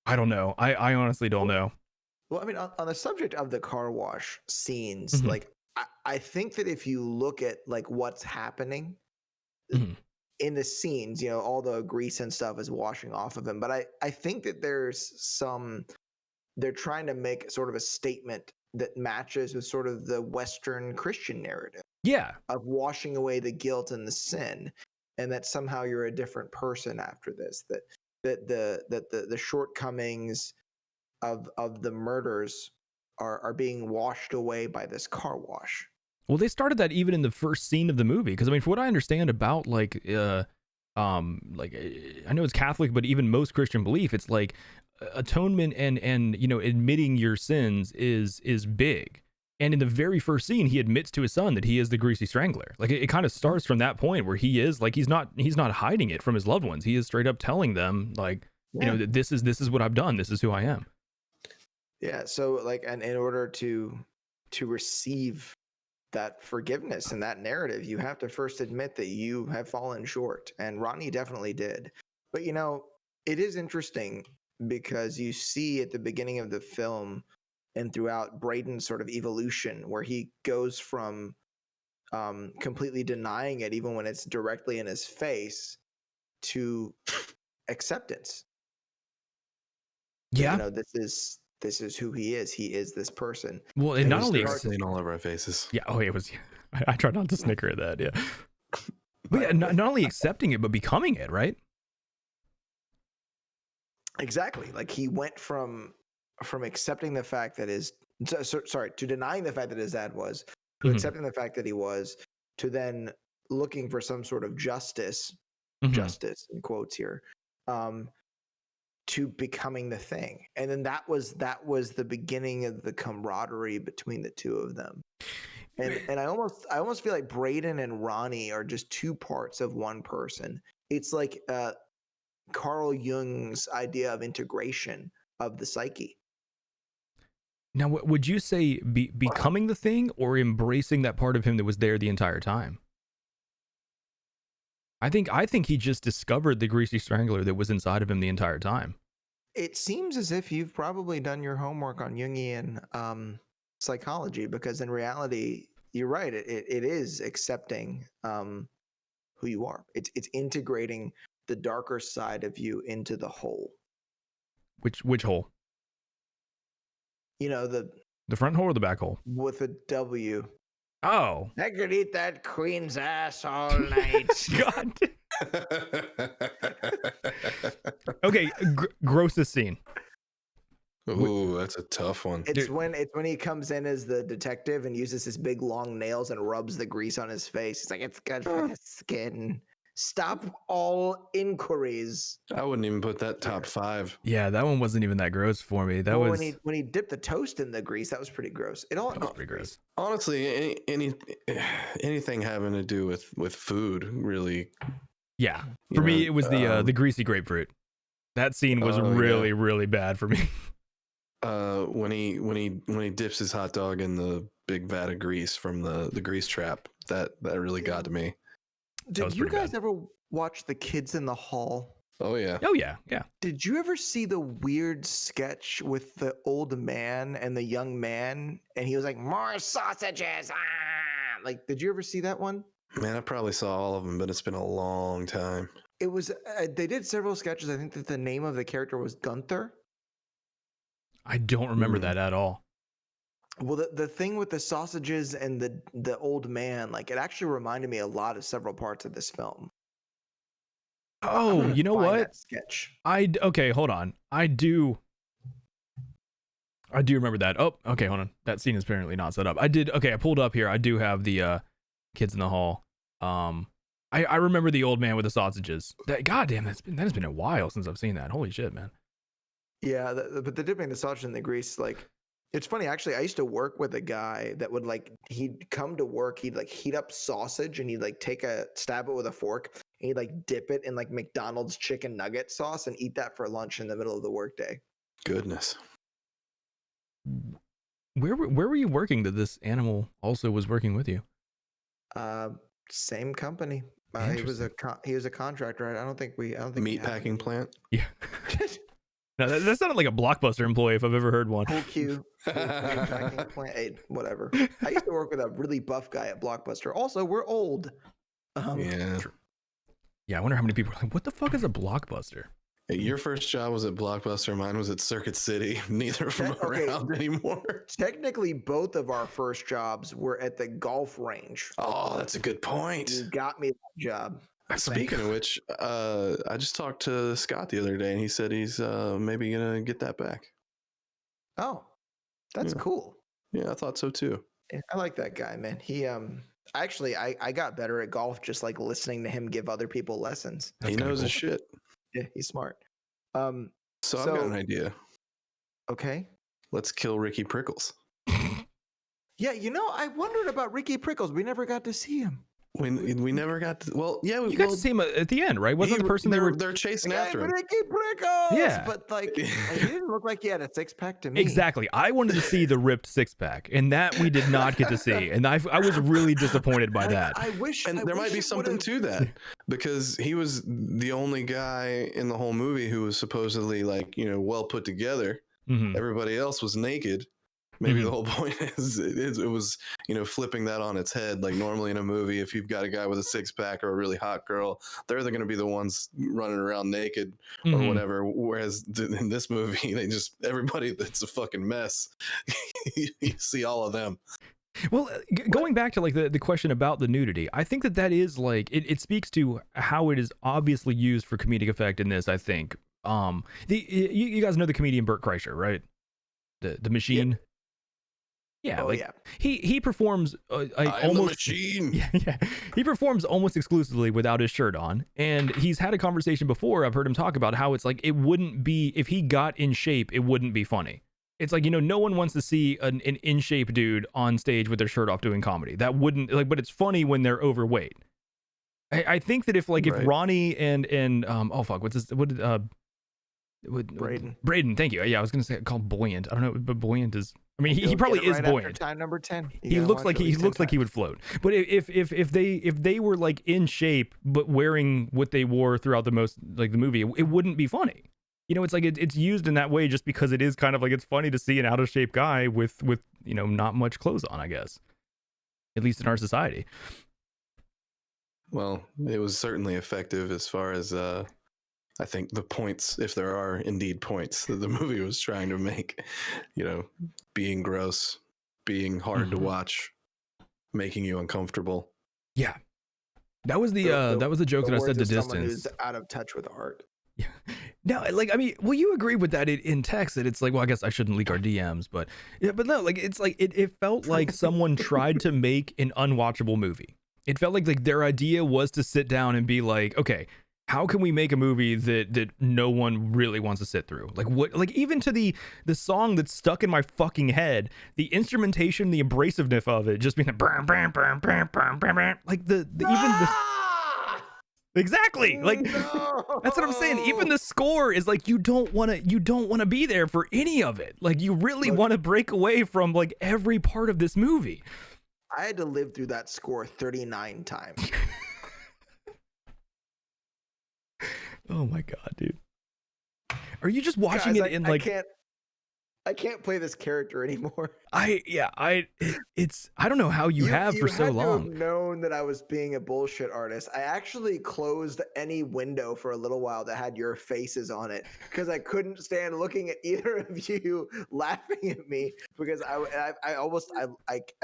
I don't know. I honestly don't know. Well, I mean, on the subject of the car wash scenes, like I think that if you look at like what's happening in the scenes, you know, all the grease and stuff is washing off of him. But I think that they're trying to make sort of a statement that matches with sort of the Western Christian narrative. Yeah. Of washing away the guilt and the sin, and that somehow you're a different person after this. That the shortcomings of the murders are being washed away by this car wash. Well, they started that even in the first scene of the movie, because I mean, from what I understand about like I know it's Catholic, but even most Christian belief, it's like atonement and you know, admitting your sins is big. And in the very first scene, he admits to his son that he is the Greasy Strangler. Like it kind of starts from that point where he is like he's not hiding it from his loved ones. He is straight up telling them like, you know, that this is what I've done. This is who I am. Yeah. So like, and in order to receive that forgiveness and that narrative, you have to first admit that you have fallen short. And Ronnie definitely did. But you know, it is interesting because you see at the beginning of the film and throughout Braden's sort of evolution, where he goes from completely denying it, even when it's directly in his face, to acceptance. Yeah. You know, this is who he is. He is this person. Well, it not only in all of our faces. Yeah. Oh, it was. I tried not to snicker at that. Yeah. But yeah, not only accepting it, but becoming it, right? Exactly. Like he went from accepting the fact that to denying the fact that his dad was, to accepting the fact that he was, to then looking for some sort of justice in quotes here, to becoming the thing. And then that was the beginning of the camaraderie between the two of them. And I almost feel like Braden and Ronnie are just two parts of one person. It's like Carl Jung's idea of integration of the psyche. Now, would you say becoming the thing or embracing that part of him that was there the entire time? I think he just discovered the Greasy Strangler that was inside of him the entire time. It seems as if you've probably done your homework on Jungian psychology, because in reality, you're right. It is accepting who you are. It's integrating the darker side of you into the whole. Which hole? You know, the front hole or the back hole? with a W. Oh, I could eat that queen's ass all night. God. Okay, grossest scene. Ooh, that's a tough one. It's when he comes in as the detective and uses his big long nails and rubs the grease on his face. It's like, it's good for the skin. Stop all inquiries. I wouldn't even put that top 5. Yeah, that one wasn't even that gross for me. That was when he dipped the toast in the grease. That was pretty gross. It all pretty gross. Honestly, anything having to do with food, really. Yeah, for me it was the greasy grapefruit. That scene was really bad for me. When he dips his hot dog in the big vat of grease from the grease trap, that really got to me. Did you guys ever watch The Kids in the Hall? Oh yeah. Oh yeah. Did you ever see the weird sketch with the old man and the young man, and he was like, "More sausages!" Ah! Like, did you ever see that one? Man, I probably saw all of them, but it's been a long time. It was. They did several sketches. I think that the name of the character was Gunther. I don't remember that at all. Well, the thing with the sausages and the old man, like, it actually reminded me a lot of several parts of this film. Oh, you know what? That sketch. Okay, hold on. I do remember that. Oh, okay, hold on. That scene is apparently not set up. I pulled up here. I do have the Kids in the Hall. I remember the old man with the sausages. Goddamn, that has been a while since I've seen that. Holy shit, man. Yeah, but the dipping the sausage in the grease, like, it's funny, actually. I used to work with a guy that would, like, he'd come to work, he'd like heat up sausage and he'd like stab it with a fork and he'd like dip it in like McDonald's chicken nugget sauce and eat that for lunch in the middle of the workday. Goodness. Where were you working that this animal also was working with you? Same company. He was a contractor. I don't think meat packing plant. Yeah. No, that sounded like a Blockbuster employee if I've ever heard one. Pool cue. Hey, whatever. I used to work with a really buff guy at Blockbuster. Also, we're old. Yeah. Yeah, I wonder how many people are like, what the fuck is a Blockbuster? Hey, your first job was at Blockbuster. Mine was at Circuit City. Neither of them are around anymore. Technically, both of our first jobs were at the golf range. Oh, that's a good point. You got me that job. Speaking of which, I just talked to Scott the other day, and he said he's maybe gonna get that back. Oh, that's cool. Yeah, I thought so too. Yeah, I like that guy, man. He actually, I got better at golf just like listening to him give other people lessons. He knows his shit. Yeah, he's smart. So I've got an idea. Okay. Let's kill Ricky Prickles. Yeah, I wondered about Ricky Prickles. We never got to see him. We never got to. Well, yeah, you got to see him at the end, right? Wasn't the person they're chasing after him? Ricky Prickles. Yeah, but like, he didn't look like he had a 6-pack to me. Exactly. I wanted to see the ripped 6-pack, and that we did not get to see, and I was really disappointed by that. I wish. And there might be something to that, because he was the only guy in the whole movie who was supposedly like well put together. Mm-hmm. Everybody else was naked. Maybe the whole point is it was flipping that on its head. Like normally in a movie, if you've got a guy with a 6-pack or a really hot girl, they're going to be the ones running around naked or whatever. Whereas in this movie, everybody that's a fucking mess. You see all of them. Well, going back to like the question about the nudity, I think that is like it speaks to how it is obviously used for comedic effect in this. I think you guys know the comedian Bert Kreischer, right? The machine. Yep. Yeah, he performs almost machine. Yeah. He performs almost exclusively without his shirt on, and he's had a conversation before. I've heard him talk about how it's like it wouldn't be if he got in shape, it wouldn't be funny. It's like no one wants to see an in shape dude on stage with their shirt off doing comedy. That wouldn't but it's funny when they're overweight. I think that if Ronnie and Braden, thank you. Yeah, I was gonna say called buoyant. I don't know, but buoyant is. I mean, he probably is buoyant. Time number 10. He looks like he would float. But if they were like in shape but wearing what they wore throughout the movie, it wouldn't be funny. It's like it's used in that way just because it is kind of like it's funny to see an out of shape guy with not much clothes on, I guess, at least in our society. Well, it was certainly effective as far as I think the points, if there are indeed points that the movie was trying to make, being gross, being hard to watch, making you uncomfortable. Yeah. That was the joke that I said, The Distance. Someone who's out of touch with art. Yeah. No, like, I mean, will you agree with that in text that it's like, well, I guess I shouldn't leak our DMs, but no, like, it's like, it felt like someone tried to make an unwatchable movie. It felt like their idea was to sit down and be like, okay, how can we make a movie that no one really wants to sit through? Like, what, like, even to the song that's stuck in my fucking head, the instrumentation, the abrasiveness of it, just being like, like exactly, like, no! That's what I'm saying. Even the score is like, you don't want to be there for any of it. Like, you really want to break away from like every part of this movie. I had to live through that score 39 times. Oh my god, dude. Are you just watching it in like I can't play this character anymore. I don't know how you have for so long. You have known that I was being a bullshit artist. I actually closed any window for a little while that had your faces on it because I couldn't stand looking at either of you laughing at me because I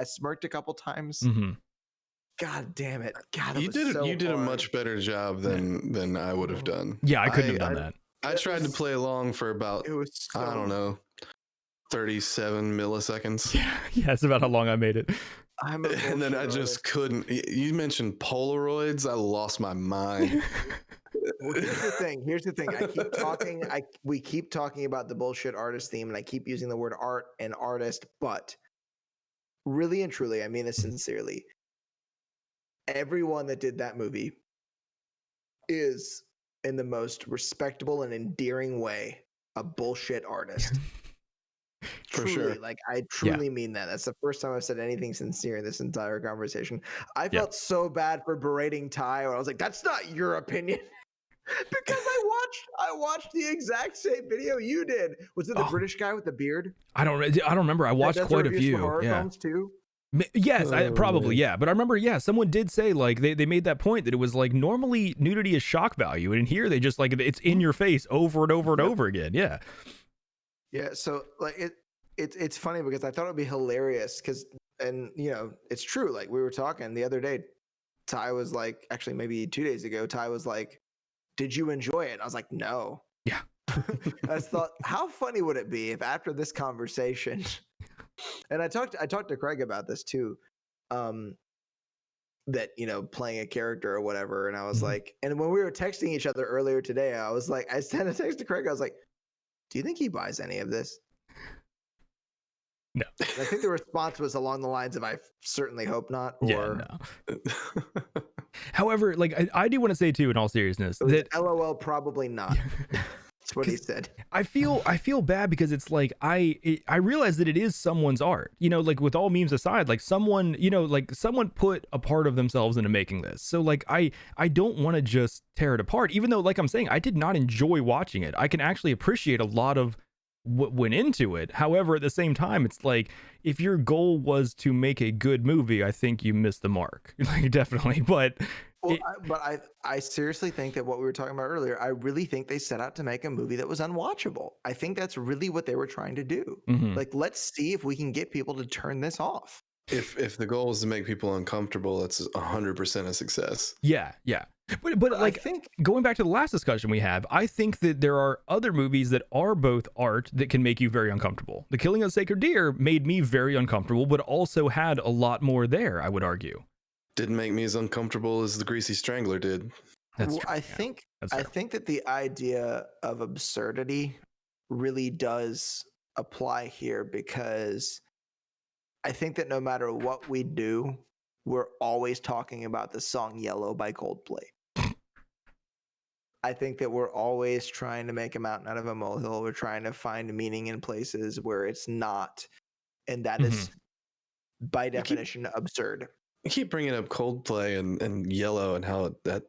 smirked a couple times. Mm-hmm. God damn it! God, you did a much better job than I would have done. Yeah, I couldn't have done that. I tried to play along for about I don't know, 37 milliseconds. Yeah, it's about how long I made it. And then I just couldn't. You mentioned Polaroids. I lost my mind. Well, here's the thing. I keep talking. We keep talking about the bullshit artist theme, and I keep using the word art and artist, but really and truly, I mean this sincerely. Everyone that did that movie is, in the most respectable and endearing way, a bullshit artist. For sure. Like, I truly mean that. That's the first time I've said anything sincere in this entire conversation. I felt so bad for berating Ty, where I was like, that's not your opinion. Because I watched the exact same video you did. Was it the British guy with the beard? I don't remember. I watched quite a few. Horror films too. Yes, probably, yeah. But I remember, someone did say, like, they made that point that it was like, normally nudity is shock value, and in here they just, like, it's in your face over and over and over again. Yeah. Yeah, so, like, it's funny because I thought it would be hilarious because, and, it's true. Like, we were talking the other day, Ty was like, actually maybe 2 days ago, Ty was like, did you enjoy it? I was like, no. Yeah. I thought, how funny would it be if after this conversation... And I talked to Craig about this too, that playing a character or whatever, and I was like, and when we were texting each other earlier today, I was like, I sent a text to Craig. I was like, "Do you think he buys any of this?" No. And I think the response was along the lines of, "I certainly hope not." Or, no. However, like I do want to say too, in all seriousness, that LOL, probably not. That's what he said. I feel bad because it's like I realize that it is someone's art, like with all memes aside, like someone put a part of themselves into making this. So like I don't want to just tear it apart, even though, like I'm saying, I did not enjoy watching it. I can actually appreciate a lot of what went into it. However, at the same time, it's like, if your goal was to make a good movie, I think you missed the mark. Like, definitely. But I seriously think that what we were talking about earlier, I really think they set out to make a movie that was unwatchable. I think that's really what they were trying to do. Mm-hmm. Like, let's see if we can get people to turn this off. If the goal is to make people uncomfortable, that's 100% a success. Yeah. But like, I think, going back to the last discussion we have, I think that there are other movies that are both art that can make you very uncomfortable. The Killing of Sacred Deer made me very uncomfortable, but also had a lot more there, I would argue. Didn't make me as uncomfortable as the Greasy Strangler did. That's true. I think that the idea of absurdity really does apply here, because I think that no matter what we do, we're always talking about the song Yellow by Coldplay. I think that we're always trying to make a mountain out of a molehill. We're trying to find meaning in places where it's not. And that is, by definition, absurd. You keep bringing up Coldplay and Yellow and how that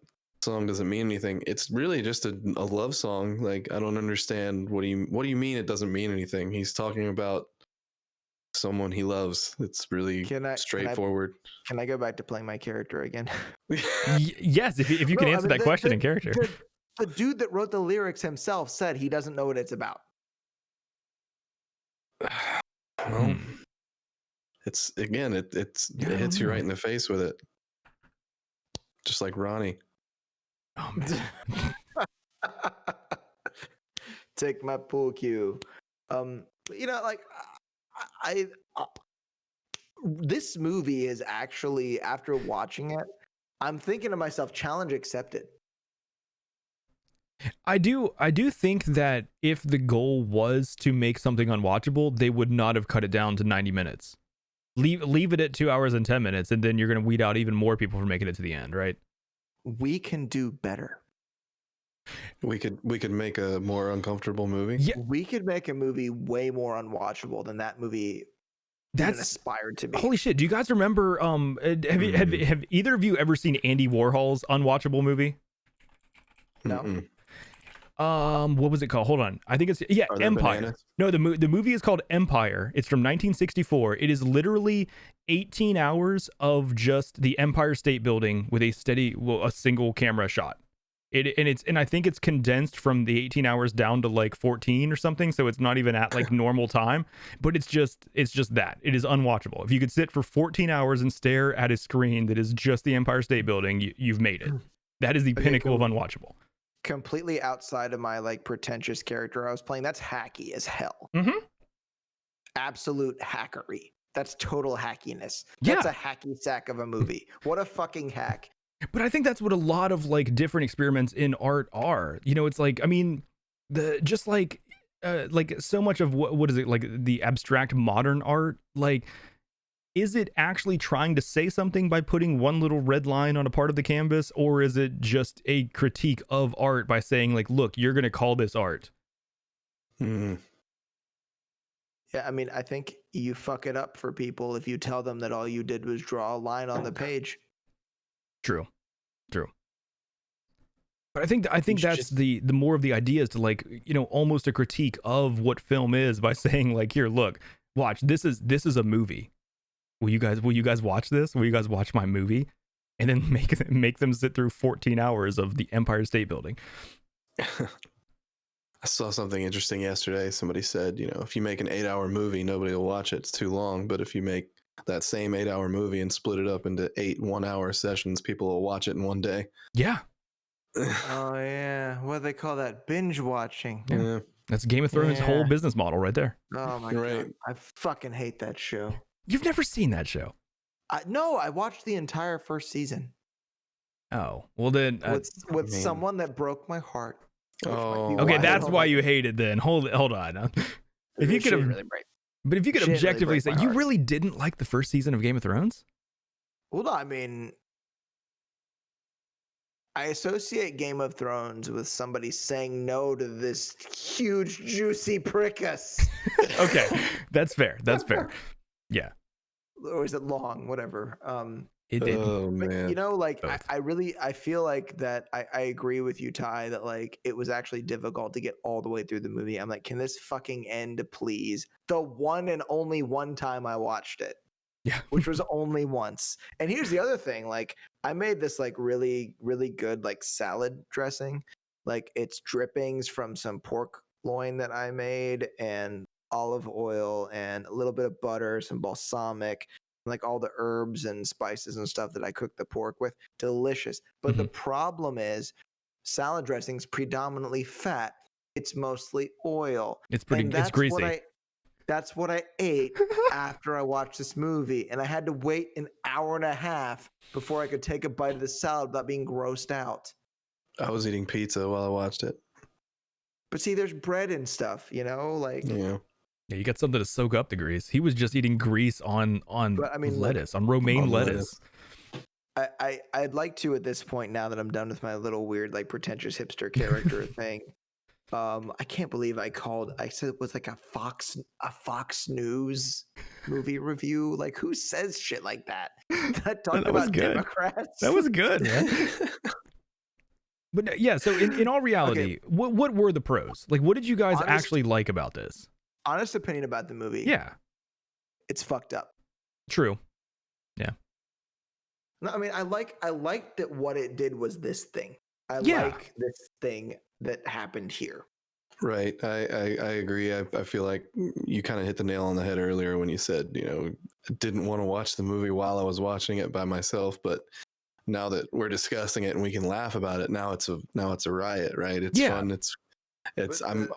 song doesn't mean anything. It's really just a love song. Like, I don't understand. What do you mean it doesn't mean anything? He's talking about someone he loves. It's really straightforward. Can I go back to playing my character again? Yes, if you can answer that question in character. The dude that wrote the lyrics himself said he doesn't know what it's about. Well, it's again, it hits you right in the face with it, just like Ronnie. Oh man. Take my pool cue. Like I this movie is actually, after watching it, I'm thinking to myself, challenge accepted. I do think that if the goal was to make something unwatchable, they would not have cut it down to 90 minutes. Leave it at 2 hours and 10 minutes, and then you're going to weed out even more people from making it to the end, right? We can do better. We could make a more uncomfortable movie. Yeah, we could make a movie way more unwatchable than that movie even aspired to be. Holy shit! Do you guys remember? Have either of you ever seen Andy Warhol's Unwatchable movie? No. Mm-mm. What was it called? Hold on. I think it's Empire. Bananas? No, the movie is called Empire. It's from 1964. It is literally 18 hours of just the Empire State Building with a single camera shot. And I think it's condensed from the 18 hours down to like 14 or something, so it's not even at like normal time, but it's just that. It is unwatchable. If you could sit for 14 hours and stare at a screen that is just the Empire State Building, you've made it. That is the pinnacle of unwatchable. Completely outside of my like pretentious character I was playing, that's hacky as hell. Mm-hmm. Absolute hackery. That's total hackiness. That's a hacky sack of a movie. What a fucking hack. But I think that's what a lot of like different experiments in art are. You know, it's like, I mean, like so much of what is it, like the abstract modern art, like, is it actually trying to say something by putting one little red line on a part of the canvas, or is it just a critique of art by saying like, look, you're going to call this art? Mm. Yeah, I mean, I think you fuck it up for people if you tell them that all you did was draw a line on the page. True. But I think that's just the more of the idea is to, like, you know, almost a critique of what film is by saying like, here, look, watch, this is a movie. Will you guys watch this? Will you guys watch my movie? And then make them sit through 14 hours of the Empire State Building. I saw something interesting yesterday. Somebody said, you know, if you make an 8-hour movie, nobody will watch it. It's too long. But if you make that same 8-hour movie and split it up into 8 1-hour sessions, people will watch it in one day. Yeah. Oh yeah, what do they call that? Binge watching. Yeah. That's Game of Thrones' whole business model right there. Oh my god, I fucking hate that show. You've never seen that show? No, I watched the entire first season. Oh, well then, with someone that broke my heart. Oh, okay, that's why you hate it then. Hold on. If you could have, but if you could objectively say you really didn't like the first season of Game of Thrones? Well, no, I mean, I associate Game of Thrones with somebody saying no to this huge, juicy prickus. Okay, that's fair. Yeah. Or is it long? Whatever. Man. You know, like I feel like that I agree with you, Ty, that like it was actually difficult to get all the way through the movie. I'm like, can this fucking end, please? The one and only one time I watched it. Yeah. Which was only once. And here's the other thing, like I made this like really, really good like salad dressing. Like it's drippings from some pork loin that I made and olive oil and a little bit of butter, some balsamic, like all the herbs and spices and stuff that I cooked the pork with. Delicious. But the problem is salad dressing's predominantly fat. It's mostly oil. It's greasy. That's what I ate after I watched this movie. And I had to wait an hour and a half before I could take a bite of the salad without being grossed out. I was eating pizza while I watched it. But see, there's bread and stuff, you know, like yeah, you got something to soak up the grease. He was just eating grease on lettuce, like, on romaine lettuce. I'd like to at this point, now that I'm done with my little weird like pretentious hipster character thing. I can't believe I said it was like a Fox News movie review. Like, who says shit like that? That was good. Democrats. That was good, man. But yeah, so in all reality, what were the pros? Like, what did you guys actually like about this? Honest opinion about the movie. Yeah. It's fucked up. True. Yeah. No, I mean, I like that what it did was this thing. I Yeah. like this thing that happened here. Right. I agree. I feel like you kind of hit the nail on the head earlier when you said, I didn't want to watch the movie while I was watching it by myself, but now that we're discussing it and we can laugh about it, now it's a riot, right? It's fun.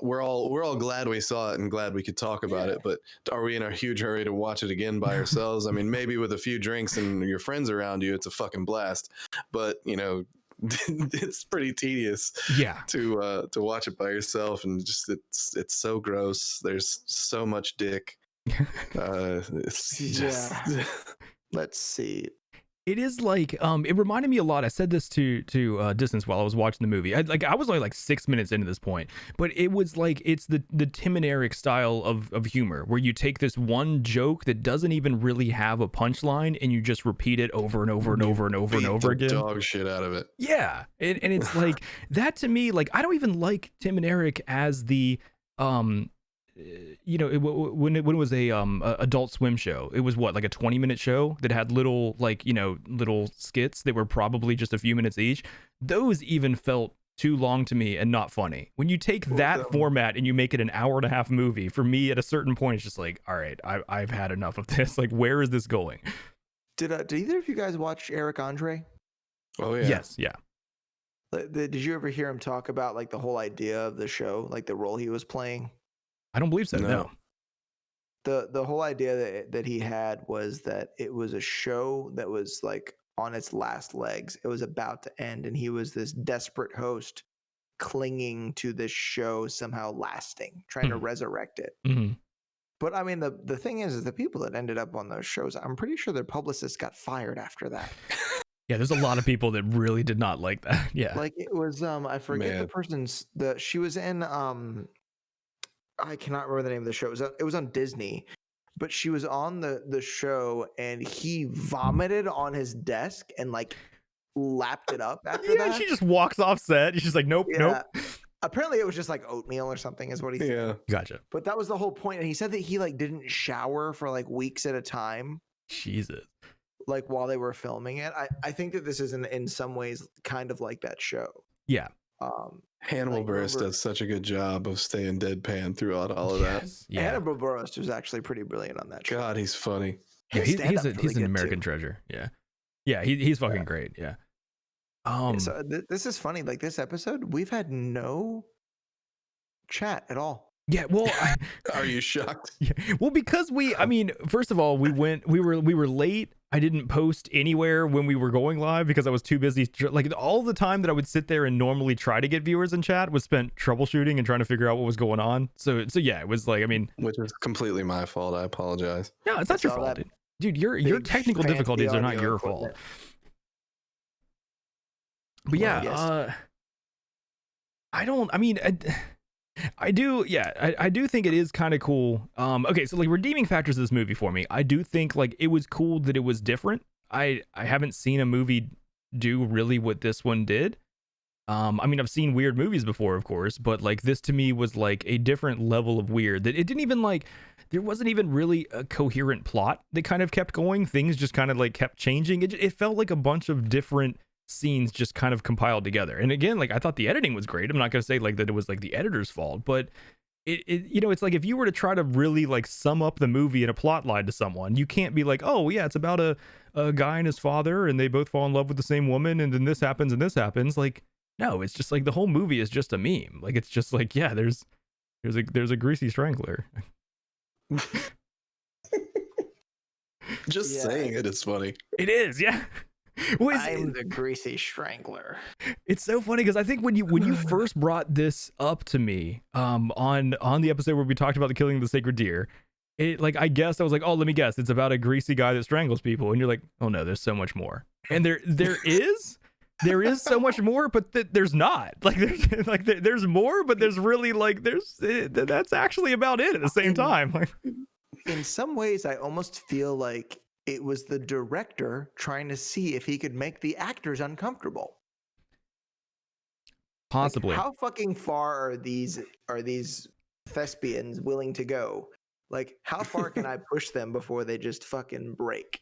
We're all glad we saw it and glad we could talk about it, but are we in a huge hurry to watch it again by ourselves? I mean, maybe with a few drinks and your friends around you, it's a fucking blast, but it's pretty tedious to watch it by yourself, and just it's so gross. There's so much dick. It's just Let's see. It is like it reminded me a lot. I said this to Distance while I was watching the movie. I was only like 6 minutes into this point, but it was like it's the Tim and Eric style of humor, where you take this one joke that doesn't even really have a punchline and you just repeat it over and over and over and over and over again. Dog shit out of it. Yeah, and it's like that to me. Like, I don't even like Tim and Eric as the when it was a Adult Swim show. It was like a 20-minute show that had little little skits that were probably just a few minutes each. Those even felt too long to me and not funny. When you take that format and you make it an hour-and-a-half movie, for me at a certain point it's just like, all right, I've had enough of this. Like, where is this going? Did either of you guys watch Eric Andre? Oh yeah. Yes. Yeah. Did you ever hear him talk about like the whole idea of the show, like the role he was playing? I don't believe so. No. The whole idea that he had was that it was a show that was like on its last legs. It was about to end, and he was this desperate host clinging to this show somehow lasting, trying to resurrect it. Mm-hmm. But I mean, the thing is the people that ended up on those shows, I'm pretty sure their publicists got fired after that. Yeah, there's a lot of people that really did not like that. Yeah. Like, it was I forget the person's she was in I cannot remember the name of the show. It was on Disney, but she was on the show, and he vomited on his desk and like lapped it up after that. She just walks off set. She's like, nope. Apparently it was just like oatmeal or something is what he said. Yeah. Gotcha. But that was the whole point. And he said that he like didn't shower for like weeks at a time. Jesus. Like while they were filming it. I think that this is in some ways kind of like that show. Yeah. Hannibal Buress does such a good job of staying deadpan throughout all of that. Yeah. Hannibal Buress was actually pretty brilliant on that show. God, he's funny. Yeah, he's an American treasure. Yeah. Yeah, he's fucking great. Yeah. So this is funny. Like, this episode, we've had no chat at all. Yeah, well, are you shocked? Yeah. Well, because first of all, we were late. I didn't post anywhere when we were going live because I was too busy. Like, all the time that I would sit there and normally try to get viewers in chat was spent troubleshooting and trying to figure out what was going on. So yeah, it was like, which is completely my fault. I apologize. No, it's not your fault, dude. Your technical difficulties are not your fault. But yeah, I do think it is kind of cool. Okay, so like, redeeming factors of this movie for me, I do think like it was cool that it was different. I haven't seen a movie do really what this one did. I've seen weird movies before, of course, but like this to me was like a different level of weird, that it didn't even like, there wasn't even really a coherent plot that kind of kept going. Things just kind of like kept changing. It felt like a bunch of different scenes just kind of compiled together. And again, like, I thought the editing was great. I'm not going to say like that it was like the editor's fault, but it's like if you were to try to really like sum up the movie in a plot line to someone, you can't be like, oh yeah, it's about a guy and his father and they both fall in love with the same woman and then this happens and this happens. Like, no, it's just like the whole movie is just a meme. Like, it's just like, yeah, there's a Greasy Strangler. Just saying it is funny. It is, yeah. I'm the Greasy Strangler. It's so funny because I think when you first brought this up to me on the episode where we talked about the killing of the sacred deer, it like, I guessed, I was like, oh, let me guess, it's about a greasy guy that strangles people, and you're like, oh no, there's so much more. And there is so much more, but there's not. Like, there's more, but there's really like that's actually about it at the same time. Like, in some ways, I almost feel like it was the director trying to see if he could make the actors uncomfortable. Possibly. Like, how fucking far are these thespians willing to go Like, how far can I push them before they just fucking break?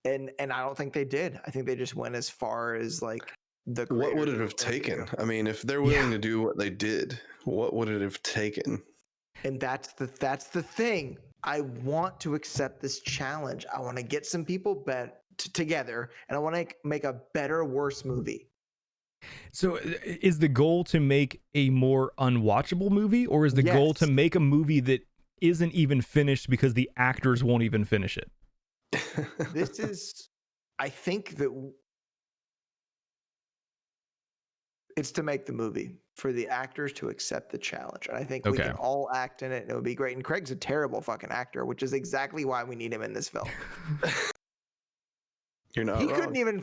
And I don't think they did. I think they just went as far as like the. What would creators it have wanted to taken? go. I mean, if they're willing to do what they did, what would it have taken? And that's the thing. I want to accept this challenge. I want to get some people together, and I want to make a better, worse movie. So is the goal to make a more unwatchable movie, or is the goal to Yes. make a movie that isn't even finished because the actors won't even finish it? This is, I think that it's to make the movie for the actors to accept the challenge. And I think we Okay. can all act in it and it would be great. And Craig's a terrible fucking actor, which is exactly why we need him in this film. You're not He wrong. couldn't even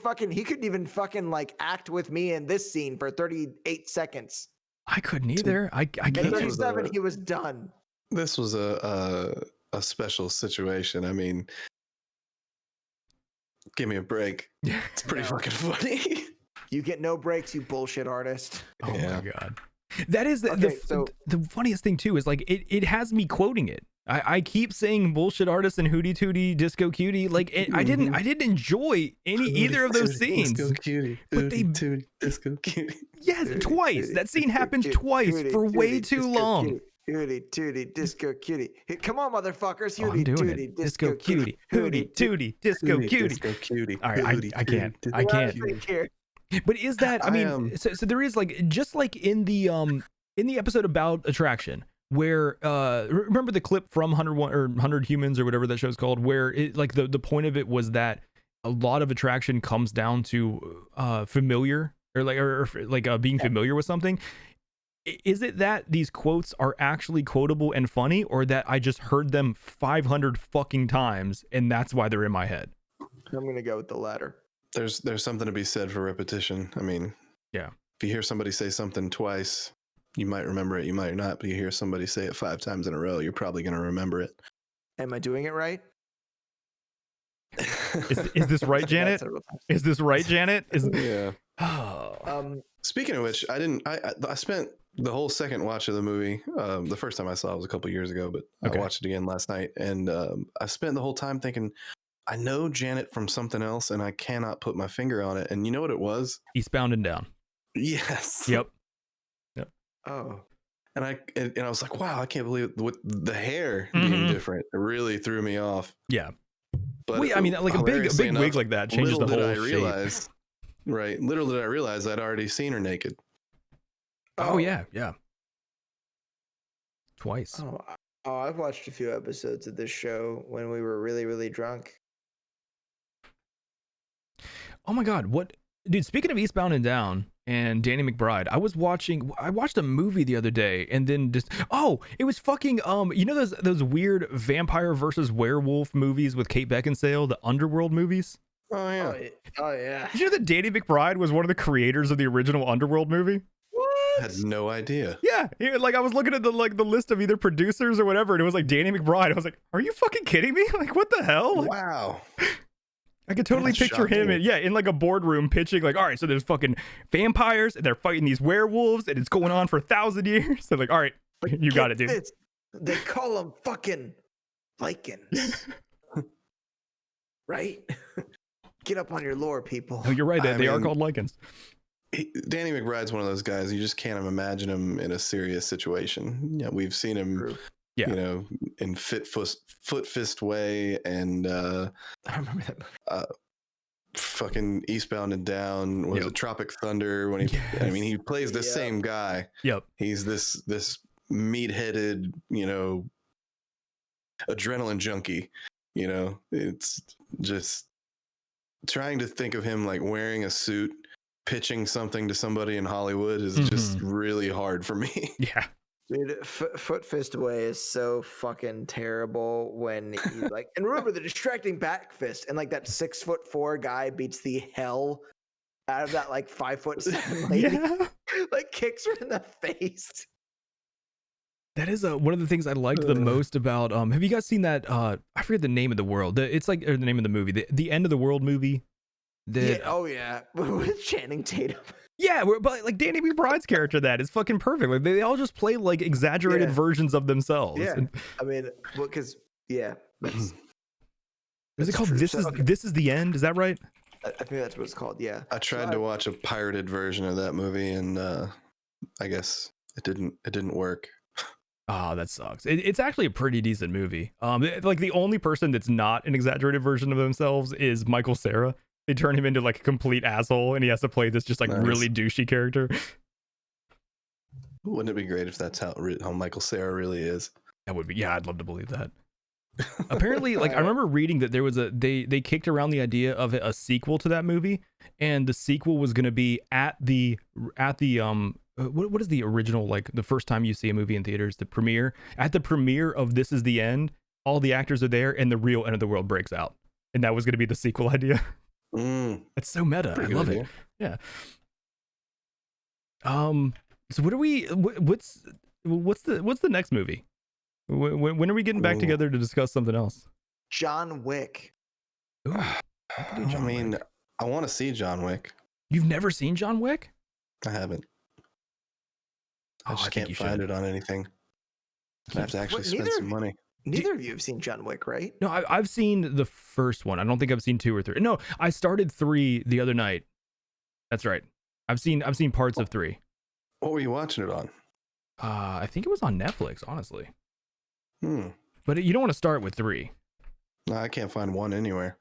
fucking like act with me in this scene for 38 seconds. I couldn't either. I At can't. This was 37, he was done. This was a special situation. I mean, give me a break. It's pretty fucking funny. You get no breaks, you bullshit artist. Oh Yeah. my god. That is Okay, so- the funniest thing too is like it has me quoting it. I keep saying bullshit artist and hootie tootie disco cutie. Like I didn't enjoy either of those scenes. Disco cutie. But they- Tootie, disco cutie. Yes, Cutie, twice. cutie, That scene disco happened cutie, twice cutie, for way cutie, too disco long. cutie, Hootie tootie disco cutie. Hey, come on, motherfuckers. Oh, I'm Hootie doing tootie it. disco cutie. Hootie tootie disco Tootie, cutie. disco cutie. All right, Tootie, I can't. tootie, I can't. disco cutie. Here. But is that? I mean, so there is like just like in the episode about Attraction, where remember the clip from 101 or 100 Humans or whatever that show's called, where it like the point of it was that a lot of attraction comes down to familiar or like being familiar with something. Is it that these quotes are actually quotable and funny, or that I just heard them 500 fucking times and that's why they're in my head? I'm gonna go with the latter. There's something to be said for repetition. I mean, Yeah. if you hear somebody say something twice, you might remember it, you might not. But you hear somebody say it 5 times in a row, you're probably going to remember it. Am I doing it right? Is this right, Janet? Is this right, Janet? Yeah. Oh. Speaking of which, I spent the whole second watch of the movie. The first time I saw it was a couple years ago, but Okay. I watched it again last night, and I spent the whole time thinking, I know Janet from something else, and I cannot put my finger on it. And you know what it was? Eastbound and Down. Yes. Yep. Oh, And I was like, wow, I can't believe what the hair Mhm. being different. It really threw me off. Yeah. But Well, I mean, like a big hilariously wig enough, like that changes the little whole did I shape. realize, right? Little did I realize I'd already seen her naked. Oh yeah. Twice. I've watched a few episodes of this show when we were really, really drunk. Oh my god, what dude, speaking of Eastbound and Down and Danny McBride, I watched a movie the other day and then just it was fucking you know those weird vampire versus werewolf movies with Kate Beckinsale, the Underworld movies? Oh yeah. Oh yeah. Did you know that Danny McBride was one of the creators of the original Underworld movie? I had no idea. Yeah, like I was looking at the list of either producers or whatever, and it was like Danny McBride. I was like, "Are you fucking kidding me? Like, what the hell?" Like, Wow. I could totally That's picture him shocking. in like a boardroom pitching, like, "All right, so there's fucking vampires, and they're fighting these werewolves, and it's going on for 1,000 years." They're like, "All right, you got it, dude." This. They call them fucking lichens, right? Get up on your lore, people. Oh, you're right. They are mean- called lichens. Danny McBride's one of those guys you just can't imagine him in a serious situation. Yeah, we've seen him, True. Yeah. you know, in foot fist way and I remember that movie. fucking Eastbound and Down. Was Yep. it Tropic Thunder? When he, I mean, he plays the Yep. same guy. Yep. He's this meat-headed, you know, adrenaline junkie. You know, it's just trying to think of him like wearing a suit, pitching something to somebody in Hollywood is just really hard for me. Yeah. Dude, Foot Fist Way is so fucking terrible when he like, and remember the distracting back fist, and like that 6'4" guy beats the hell out of that like 5'7" lady, Yeah. like kicks her in the face. That is one of the things I liked the most about. Have you guys seen that? I forget the name of the world. It's like or the name of the movie, the End of the World movie. Yeah, oh yeah, with Channing Tatum. Yeah, but like Danny McBride's character, that is fucking perfect. Like they all just play like exaggerated versions of themselves. Yeah, And I mean, well, because that's is it called true. This So, is okay, This is the End? Is that right? I think that's what it's called. Yeah, I tried to watch a pirated version of that movie, and I guess it didn't work. Oh, that sucks. It's actually a pretty decent movie. Like the only person that's not an exaggerated version of themselves is Michael Cera. They turn him into like a complete asshole, and he has to play this just like really douchey character. Wouldn't it be great if that's how Michael Cera really is? That would be. Yeah, I'd love to believe that. Apparently, like I remember reading that there was they kicked around the idea of a sequel to that movie, and the sequel was going to be at the what is the original, like the first time you see a movie in theaters, the premiere of This Is the End. All the actors are there, and the real end of the world breaks out, and that was going to be the sequel idea. It's so meta. I love it. Yeah. So what are we? What's the next movie? When are we getting back together to discuss something else? John Wick. Ooh, I mean, I want to see John Wick. You've never seen John Wick? I haven't. I just can't find it on anything. I have to actually spend some money. Neither of you have seen John Wick, right? No, I've seen the first one. I don't think I've seen 2 or 3. No, I started 3 the other night. That's right. I've seen parts of 3. What were you watching it on? I think it was on Netflix, honestly. But you don't want to start with 3. No, I can't find 1 anywhere.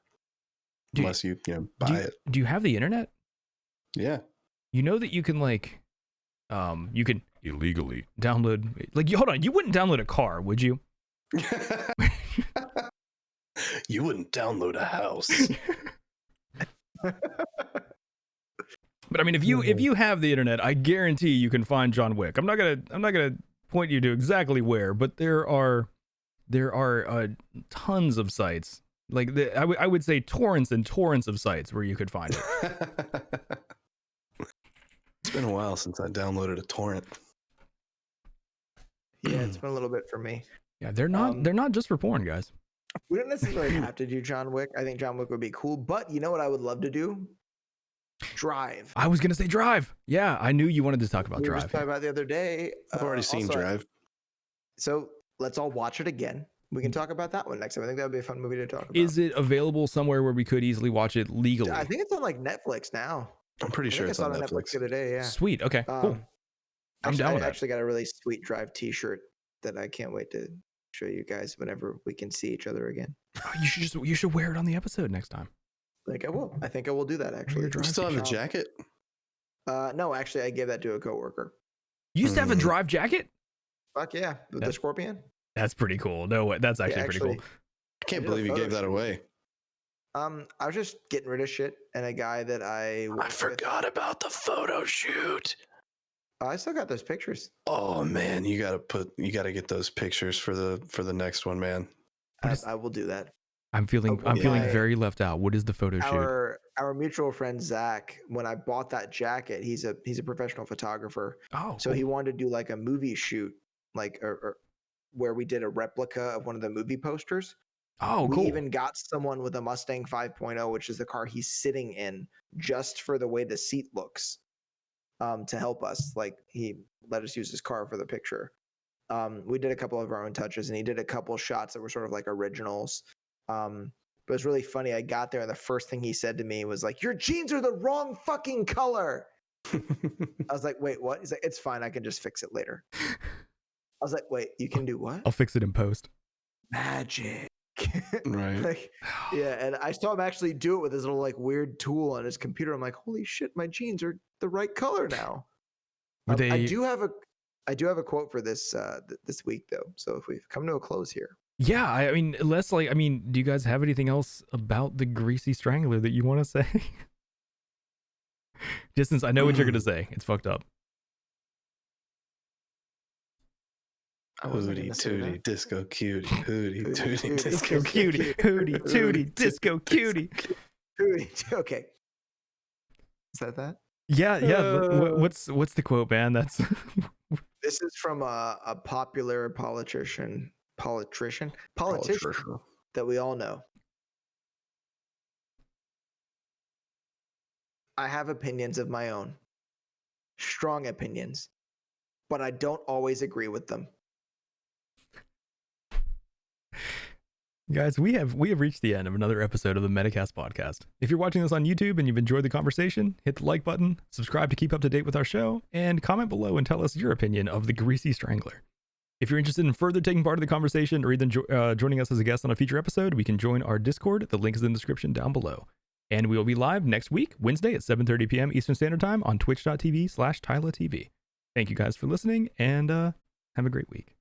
Unless you buy it. Do you have the internet? Yeah. You know that you can like, you can illegally download. Like, hold on, you wouldn't download a car, would you? You wouldn't download a house. But I mean, if you have the internet, I guarantee you can find John Wick. I'm not gonna point you to exactly where, but there are tons of sites. Like I would say torrents and torrents of sites where you could find it. It's been a while since I downloaded a torrent. Yeah, it's been a little bit for me. Yeah, they're not just for porn, guys. We don't necessarily have to do John Wick. I think John Wick would be cool, but you know what I would love to do? Drive. I was gonna say Drive. Yeah, I knew you wanted to talk about we were Drive. just talking about the other day. I've already seen Drive. So let's all watch it again. We can talk about that one next time. I think that would be a fun movie to talk about. Is it available somewhere where we could easily watch it legally? I think it's on like Netflix now. I'm pretty sure it's on Netflix. The other day, yeah. Sweet. Okay. Cool. I'm down with that. I actually got a really sweet Drive T-shirt that I can't wait to show you guys whenever we can see each other again. Oh, you should wear it on the episode next time. Like I will. I think I will do that actually. You still have the jacket? No, actually, I gave that to a coworker. You used to have a Drive jacket? Fuck yeah, the Scorpion. That's pretty cool. No way, that's actually pretty cool. I can't believe you gave that away. I was just getting rid of shit, and a guy that I forgot about the photo shoot. I still got those pictures. Oh man, you gotta get those pictures for the next one, man. I will do that. I'm feeling very left out. What is the photo shoot? Our mutual friend Zach, when I bought that jacket, he's a professional photographer. Oh, so he wanted to do like a movie shoot, like or where we did a replica of one of the movie posters. Oh, cool. We even got someone with a Mustang 5.0, which is the car he's sitting in, just for the way the seat looks, to help us. Like he let us use his car for the picture. We did a couple of our own touches, and he did a couple shots that were sort of like originals. But it was really funny. I got there, and the first thing he said to me was like, "Your jeans are the wrong fucking color." I was like, "Wait, what?" He's like, "It's fine. I can just fix it later." I was like, "Wait, you can do what?" I'll fix it in post. Magic. Right. Like, yeah, and I saw him actually do it with his little like weird tool on his computer. I'm like, holy shit, my jeans are the right color now. I do have a quote for this this week though. So if we've come to a close here. Yeah, I mean, do you guys have anything else about the Greasy Strangler that you want to say? Just since I know what you're gonna say, it's fucked up. Hootie tootie disco cutie. Hootie tootie disco cutie. Hootie tootie disco cutie. Okay. Is that? Yeah. What's the quote, man? That's This is from a popular politician that we all know. I have opinions of my own. strong opinions, but I don't always agree with them. Guys, we have reached the end of another episode of the Metacast podcast. If you're watching this on YouTube and you've enjoyed the conversation, hit the like button, subscribe to keep up to date with our show, and comment below and tell us your opinion of the Greasy Strangler. If you're interested in further taking part of the conversation or even joining us as a guest on a future episode, we can join our Discord. The link is in the description down below. And we will be live next week, Wednesday at 7:30 p.m. Eastern Standard Time on twitch.tv/TylaTV. Thank you guys for listening, and have a great week.